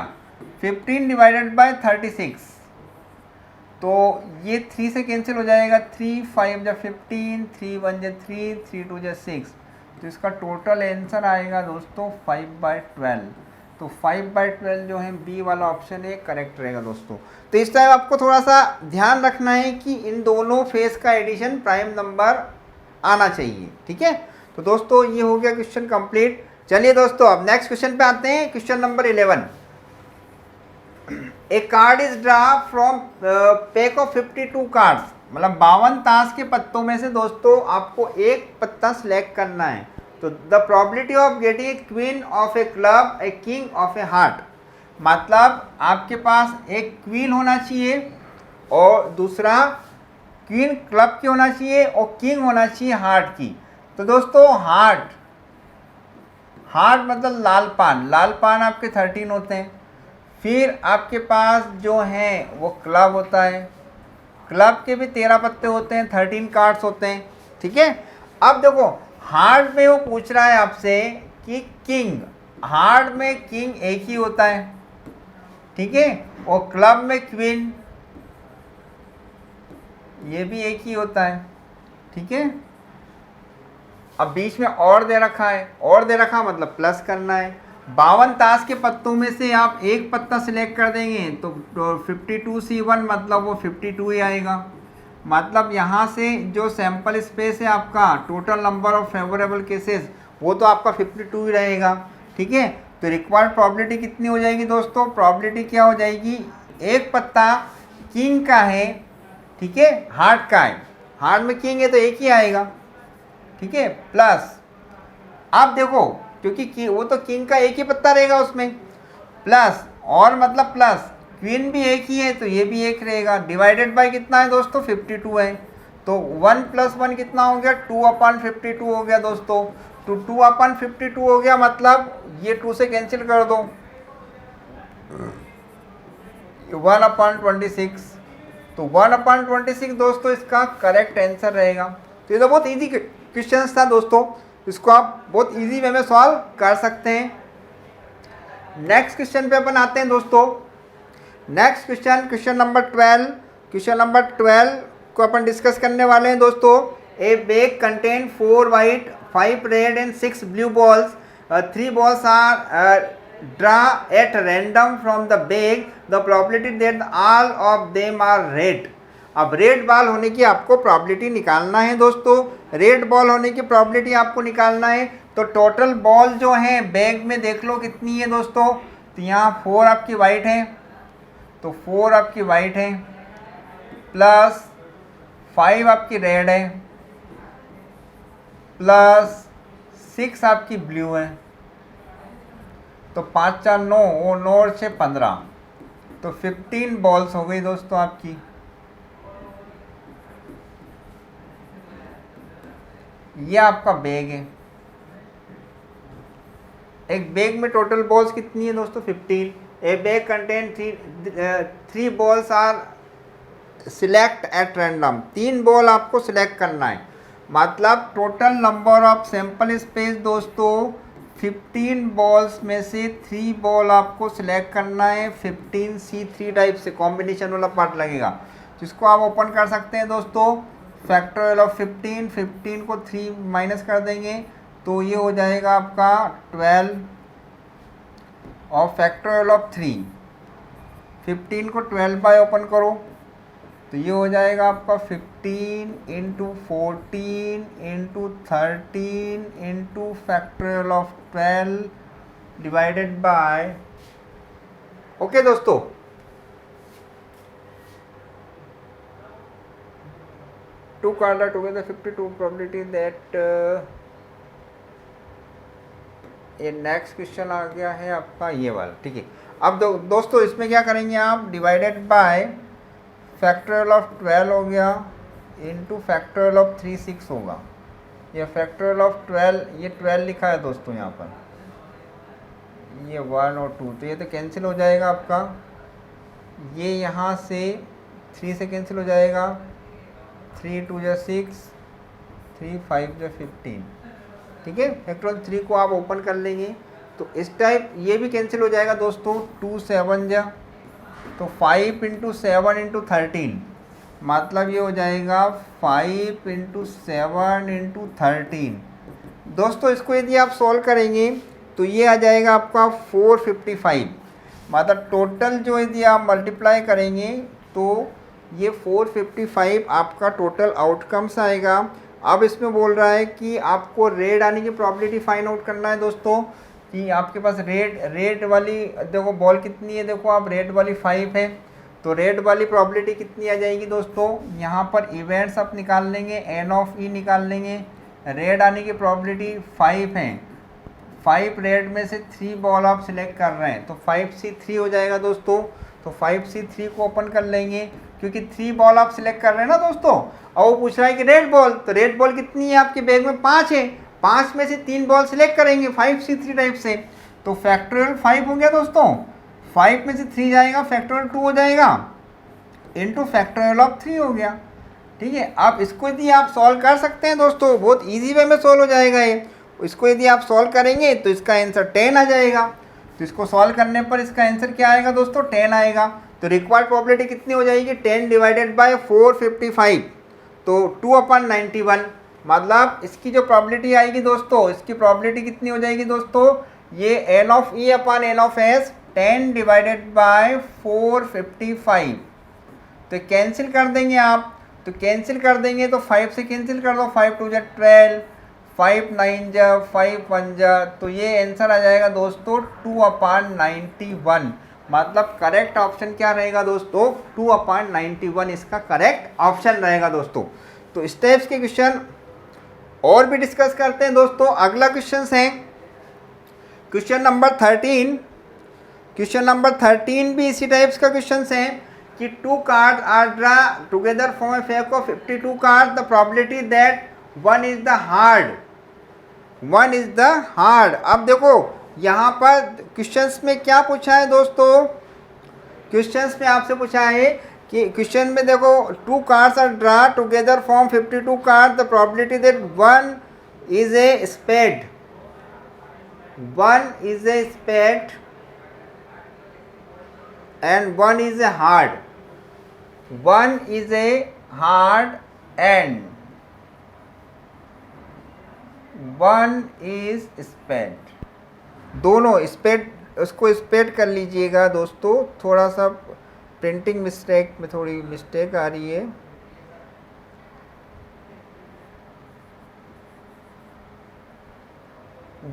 15 डिवाइडेड बाय 36। तो ये 3 से कैंसिल हो जाएगा। 3 5 जा 15, 3 1 जा 3, 3 2 जा 6। तो इसका टोटल आंसर आएगा दोस्तों 5/12। तो 5/12 जो है बी वाला ऑप्शन है करेक्ट रहेगा दोस्तों। तो इस टाइम आपको थोड़ा सा ध्यान रखना है कि इन दोनों फेस का एडिशन प्राइम नंबर आना चाहिए, ठीक है। तो दोस्तों ये हो गया क्वेश्चन कंप्लीट। चलिए दोस्तों अब नेक्स्ट क्वेश्चन पे आते हैं। Question number 11। A card is draw from pack of 52 cards, मतलब 52 ताश के पत्तों में से दोस्तों आपको एक पत्ता सिलेक्ट करना है। तो the probability of getting A queen of A club, a king of A heart, मतलब आपके पास एक क्वीन होना चाहिए और दूसरा क्वीन क्लब की होना चाहिए और किंग होना चाहिए हार्ट की। तो दोस्तों हार्ट मतलब लाल पान आपके 13 होते हैं। फिर आपके पास जो है वो क्लब होता है क्लब के भी 13 पत्ते होते हैं, 13 कार्ड्स होते हैं, ठीक है। अब देखो हार्ड में वो पूछ रहा है आपसे कि किंग, हार्ड में किंग एक ही होता है, ठीक है, और क्लब में क्वीन ये भी एक ही होता है, ठीक है। अब बीच में और दे रखा है, और दे रखा मतलब प्लस करना है। 52 ताश के पत्तों में से आप एक पत्ता सिलेक्ट कर देंगे तो 52C1 मतलब वो 52 ही आएगा। मतलब यहाँ से जो सैंपल स्पेस है आपका, total number of favourable cases, वो तो आपका 52 ही रहेगा, ठीक है। तो रिक्वायर्ड प्रॉबिलिटी कितनी हो जाएगी दोस्तों? प्रॉबिलिटी क्या हो जाएगी? एक पत्ता किंग का है, ठीक है, हार्ड का है, हार्ड में किंग है तो एक ही आएगा, ठीक है, प्लस आप देखो क्योंकि वो तो किंग का एक ही पत्ता रहेगा उसमें, प्लस और मतलब प्लस क्वीन भी एक ही है तो ये भी एक रहेगा, डिवाइडेड बाय कितना है दोस्तों? 52 है। तो 1 + 1 कितना हो गया? 2/52 हो गया दोस्तों। तो 2/52 हो गया, मतलब ये 2 से कैंसिल कर दो, 1/26। तो 1/26 दोस्तों इसका करेक्ट आंसर रहेगा। तो ये तो बहुत इजी क्वेश्चन था दोस्तों, इसको आप बहुत इजी वे में सॉल्व कर सकते हैं। नेक्स्ट क्वेश्चन पे अपन आते हैं दोस्तों। Next question number 12। Question number 12 को अपन डिस्कस करने वाले हैं दोस्तों। ए bag contain 4 white 5 red and 6 blue balls, 3 balls are draw at random from the bag, the probability that all of them are red। अब रेड बॉल होने की आपको probability निकालना है दोस्तों, रेड बॉल होने की प्रॉबिलिटी आपको निकालना है। तो टोटल बॉल जो है बैग में देख लो कितनी है दोस्तों। तो यहाँ 4 आपकी वाइट है, तो 4 आपकी वाइट है, प्लस 5 आपकी रेड है, प्लस 6 आपकी ब्लू है। तो 5 4 9, वो 9 और 6 15, तो 15 बॉल्स हो गई दोस्तों आपकी। ये आपका बैग है। एक बैग में टोटल बॉल्स कितनी है दोस्तों? 15। A bag contain 3 balls are select at random, 3 ball आपको सिलेक्ट करना है। मतलब total number of sample space दोस्तों 15 बॉल्स में से 3 बॉल आपको सिलेक्ट करना है। 15C3 टाइप से कॉम्बिनेशन वाला पार्ट लगेगा, जिसको आप ओपन कर सकते हैं दोस्तों। फैक्टोरियल ऑफ 15 को 3 माइनस कर देंगे तो ये हो जाएगा आपका 12, और फैक्टोरियल ऑफ 3, 15 को 12 बाय ओपन करो तो ये हो जाएगा आपका 15 × 14 × 13 × factorial of 12 divided by, okay दोस्तों। Two card are together 52 probability that ये नेक्स्ट क्वेश्चन आ गया है आपका ये वाला, ठीक है। अब दोस्तों इसमें क्या करेंगे आप? डिवाइडेड बाय फैक्टोरियल ऑफ 12 हो गया, इनटू फैक्टोरियल ऑफ 3 6 होगा। ये फैक्टोरियल ऑफ 12, ये 12 लिखा है दोस्तों यहाँ पर, ये 1 और 2, तो ये तो कैंसिल हो जाएगा आपका। ये यहाँ से 3 से कैंसिल हो जाएगा, 3 2 = 6, 3 5 = 15, ठीक है। फैक्टोरियल 3 को आप ओपन कर लेंगे तो इस टाइप ये भी कैंसिल हो जाएगा दोस्तों। 2 7 जा, तो 5 × 7 × 13, मतलब ये हो जाएगा 5 × 7 × 13। दोस्तों इसको यदि आप सॉल्व करेंगे तो ये आ जाएगा आपका 455। मतलब टोटल जो यदि आप मल्टीप्लाई करेंगे तो ये 455 आपका टोटल आउटकम्स आएगा। अब इसमें बोल रहा है कि आपको रेड आने की प्रॉबिलिटी फाइंड आउट करना है दोस्तों, कि आपके पास रेड वाली देखो बॉल कितनी है, देखो आप रेड वाली 5 है, तो रेड वाली प्रॉबिलिटी कितनी आ जाएगी दोस्तों? यहाँ पर इवेंट्स आप निकाल लेंगे, N(E) निकाल लेंगे, रेड आने की प्रॉबिलिटी 5 है, 5 रेड में से 3 बॉल आप सिलेक्ट कर रहे हैं तो 5C3 हो जाएगा दोस्तों। तो 5C3 को ओपन कर लेंगे क्योंकि 3 बॉल आप सिलेक्ट कर रहे हैं ना दोस्तों। और वो पूछ रहा है कि रेड बॉल, तो रेड बॉल कितनी है आपके बैग में? 5 है, 5 में से 3 बॉल सिलेक्ट करेंगे 5C3 टाइप से, तो फैक्टोरियल 5 हो गया दोस्तों। 5 में से 3 जाएगा, फैक्टोरियल 2 हो जाएगा, इंटू फैक्टोरियल ऑफ 3 हो गया। ठीक है, अब इसको यदि आप सॉल्व कर सकते हैं दोस्तों, बहुत इजी वे में सॉल्व हो जाएगा ये। इसको यदि आप सॉल्व करेंगे तो इसका आंसर 10 आ जाएगा। तो इसको सॉल्व करने पर इसका आंसर क्या आएगा दोस्तों, 10 आएगा। तो रिक्वायर्ड प्रोबेबिलिटी कितनी हो जाएगी, 10 डिवाइडेड बाय 455, तो 2/91। मतलब इसकी जो प्रोबेबिलिटी आएगी दोस्तों, इसकी प्रोबेबिलिटी कितनी हो जाएगी दोस्तों, ये n of E upon n of S 10 divided by 455। तो कैंसिल कर देंगे आप, तो कैंसिल कर देंगे तो 5 से कैंसिल कर दो, 5 2 12, 5 9 5 1, तो ये आंसर आ जाएगा दोस्तों 2/91। मतलब करेक्ट ऑप्शन क्या रहेगा दोस्तों, 2/91 इसका करेक्ट ऑप्शन रहेगा दोस्तों। तो इस टाइप्स के क्वेश्चन और भी डिस्कस करते हैं दोस्तों। अगला क्वेश्चन है क्वेश्चन नंबर 13। क्वेश्चन नंबर 13 भी इसी टाइप्स का क्वेश्चन है कि 2 card are draw together form a pack of 52 card, the probability that one is the heart. अब देखो यहाँ पर क्वेश्चंस में क्या पूछा है दोस्तों, क्वेश्चंस में आपसे पूछा है कि क्वेश्चन में देखो 2 cards are draw together form 52 card, the probability that one is a spade and one is a hard and one is spade। दोनों स्पेड, उसको स्पेड कर लीजिएगा दोस्तों, थोड़ा सा प्रिंटिंग मिस्टेक में थोड़ी मिस्टेक आ रही है।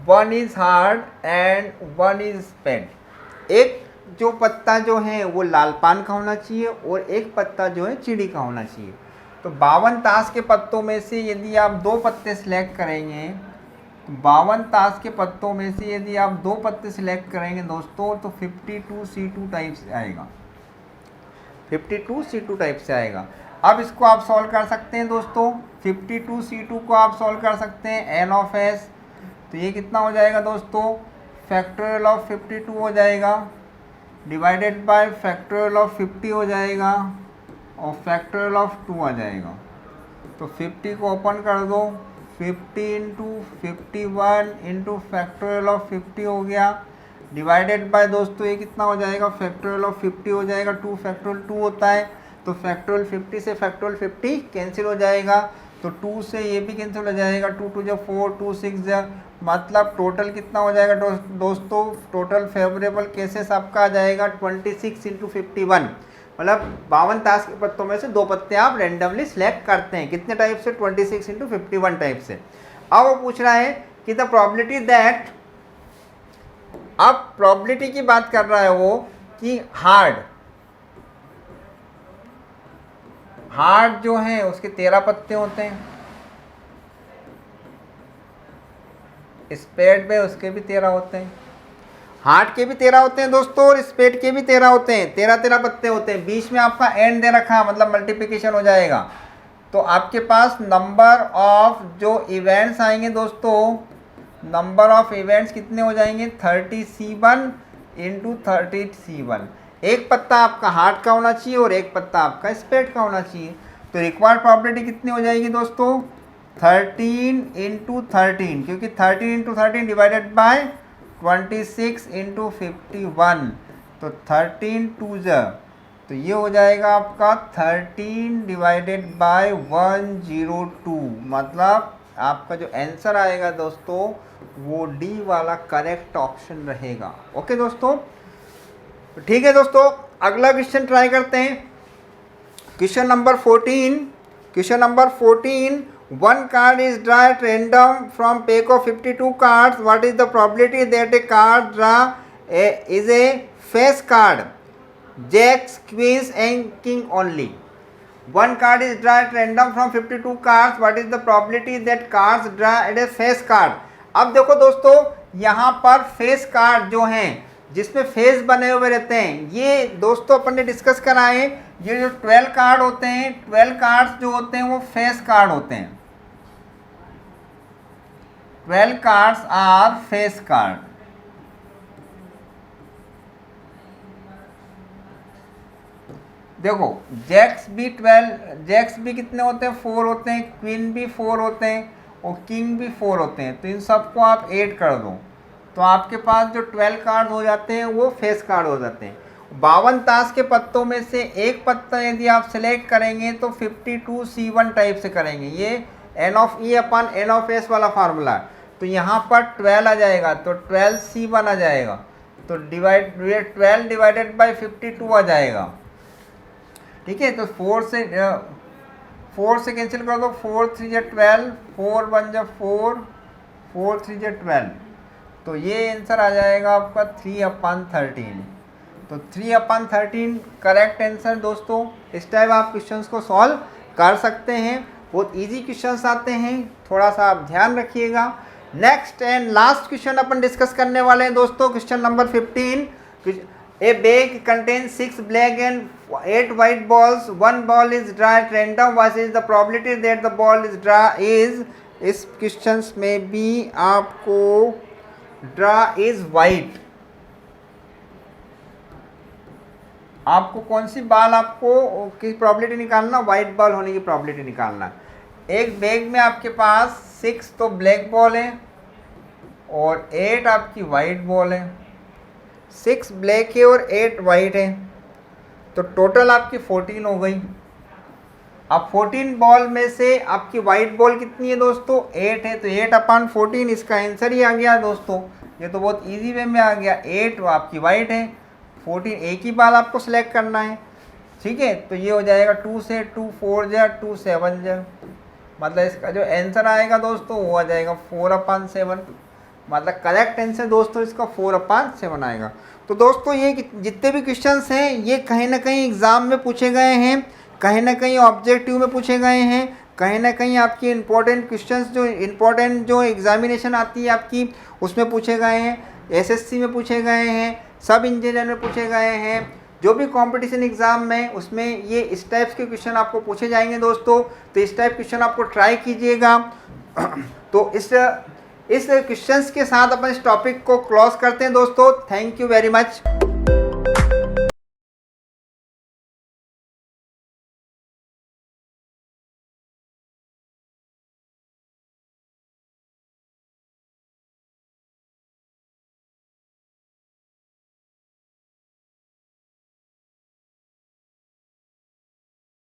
One is heart and one is spade. एक जो पत्ता जो है वो लाल पान का होना चाहिए और एक पत्ता जो है चिड़ी का होना चाहिए। तो 52 ताश के पत्तों में से यदि आप 2 पत्ते सिलेक्ट करेंगे, तो 52 ताश के पत्तों में से यदि आप 2 पत्ते सिलेक्ट करेंगे दोस्तों, तो 52C2 टाइप से आएगा, 52C2 टाइप से आएगा। अब इसको आप सॉल्व कर सकते हैं दोस्तों, 52C2 को आप सॉल्व कर सकते हैं एन ऑफ एस। तो ये कितना हो जाएगा दोस्तों, फैक्टोरियल ऑफ 52 हो जाएगा डिवाइडेड बाय फैक्टोरियल ऑफ 50 हो जाएगा और फैक्टोरियल ऑफ 2 आ जाएगा। तो 50 को ओपन कर दो, 50 इंटू 51 इंटू फैक्टोरियल ऑफ 50 हो गया डिवाइडेड बाय दोस्तों ये कितना हो जाएगा, फैक्टोरियल ऑफ 50 हो जाएगा, 2 फैक्टोरियल 2 होता है, तो फैक्टोरियल 50 से फैक्टोरियल 50 कैंसिल हो जाएगा, तो 2 से ये भी कैंसिल हो जाएगा, 2 2 4, 2 6, मतलब टोटल कितना हो जाएगा दोस्तों, टोटल फेवरेबल केसेस आपका आ जाएगा 26 इंटू 51। मतलब 52 ताश के पत्तों में से 2 पत्ते आप रेंडमली सिलेक्ट करते हैं, कितने टाइप से, 26 इंटू 51 टाइप से। अब वो पूछ रहा है कि द प्रोबेबिलिटी दैट, अब प्रोबेबिलिटी की बात कर रहा है वो कि हार्ड जो है उसके 13 पत्ते होते हैं, स्पेड में उसके भी 13 होते हैं, हार्ट के भी 13 होते हैं दोस्तों और स्पेड के भी 13 होते हैं, 13 पत्ते होते हैं। बीच में आपका एंड दे रखा है, मतलब मल्टीप्लिकेशन हो जाएगा। तो आपके पास नंबर ऑफ जो इवेंट्स आएंगे दोस्तों, नंबर ऑफ इवेंट्स कितने हो जाएंगे, 30C1 इंटू 30C1। एक पत्ता आपका हार्ट का होना चाहिए और एक पत्ता आपका स्पेड का होना चाहिए। तो रिक्वायर्ड प्रोबेबिलिटी कितनी हो जाएगी दोस्तों, 13 इंटू 13, क्योंकि 13 इंटू 13 डिवाइडेड बाय 26 इंटू 51, तो 13 2 तो ये हो जाएगा आपका 13 डिवाइडेड बाय 102। मतलब आपका जो आंसर आएगा दोस्तों वो डी वाला करेक्ट ऑप्शन रहेगा। ओके दोस्तों, ठीक है दोस्तों, अगला क्वेश्चन ट्राई करते हैं। Question number 14, one card is drawn at random from pack of 52 cards. What is the probability that a card draw is a face card? Jacks, queens and king only. One card is drawn at random from 52 cards. What is the probability that cards draw at a face card? अब देखो दोस्तों, यहाँ पर face card जो हैं जिसमें face बने हुए रहते हैं, ये दोस्तों अपन ने डिस्कस करा है। ये जो 12 कार्ड होते हैं, 12 कार्ड्स जो होते हैं वो फेस कार्ड होते हैं। 12 कार्ड्स आर फेस कार्ड। देखो जैक्स भी 12, जैक्स भी कितने होते हैं, 4 होते हैं, क्वीन भी 4 होते हैं और किंग भी 4 होते हैं। तो इन सबको आप ऐड कर दो तो आपके पास जो 12 कार्ड हो जाते हैं वो फेस कार्ड हो जाते हैं। 52 ताश के पत्तों में से एक पत्ता यदि आप सेलेक्ट करेंगे तो 52C1 टाइप से करेंगे। ये n of E upon n of S वाला फार्मूला है। तो यहाँ पर 12 आ जाएगा तो 12C1 आ जाएगा, तो 12 डिवाइडेड बाई 52 आ जाएगा। ठीक है, तो 4 से कैंसिल कर दो, 4 3 जा 12, 4 1 जा 4, 4 3 जा 12, तो ये आंसर आ जाएगा आपका 3/13। तो 3/13 करेक्ट आंसर दोस्तों। इस टाइप आप क्वेश्चंस को सॉल्व कर सकते हैं, बहुत इजी क्वेश्चंस आते हैं, थोड़ा सा आप ध्यान रखिएगा। Next and last question upon discuss करने वाले हैं दोस्तों, question number 15। A bag contains 6 black and 8 white balls. One ball is drawn at random. What is the probability that the ball is drawn is? इस questions में भी आपको draw is white, आपको कौन सी बॉल आपको की प्रोबेबिलिटी निकालना, white ball होने की प्रोबेबिलिटी निकालना। एक बैग में आपके पास 6 तो ब्लैक बॉल है और 8 आपकी वाइट बॉल है। 6 ब्लैक है और 8 वाइट है, तो टोटल आपकी 14 हो गई। अब 14 बॉल में से आपकी वाइट बॉल कितनी है दोस्तों, 8 है, तो 8/14 इसका आंसर ही आ गया दोस्तों। ये तो बहुत इजी वे में आ गया। 8 आपकी वाइट है, 14 एक ही बॉल आपको सेलेक्ट करना है। ठीक है, तो ये हो जाएगा 2 से 2 4 जा 2 7 जा, मतलब इसका जो आंसर आएगा दोस्तों वो आ जाएगा 4/7। मतलब करेक्ट आंसर दोस्तों इसका 4/7 आएगा। तो दोस्तों ये जितने भी क्वेश्चंस हैं ये कहीं ना कहीं एग्ज़ाम में पूछे गए हैं, कहीं ना कहीं ऑब्जेक्टिव में पूछे गए हैं, कहीं ना कहीं आपकी इंपॉर्टेंट क्वेश्चंस जो एग्जामिनेशन आती है आपकी उसमें पूछे गए हैं, एसएससी में पूछे गए हैं, सब इंजीनियर में पूछे गए हैं। जो भी कंपटीशन एग्ज़ाम में उसमें ये इस टाइप के क्वेश्चन आपको पूछे जाएंगे दोस्तों। तो इस टाइप क्वेश्चन आपको ट्राई कीजिएगा। तो इस क्वेश्चंस के साथ अपन इस टॉपिक को क्लोज करते हैं दोस्तों। Thank you very much.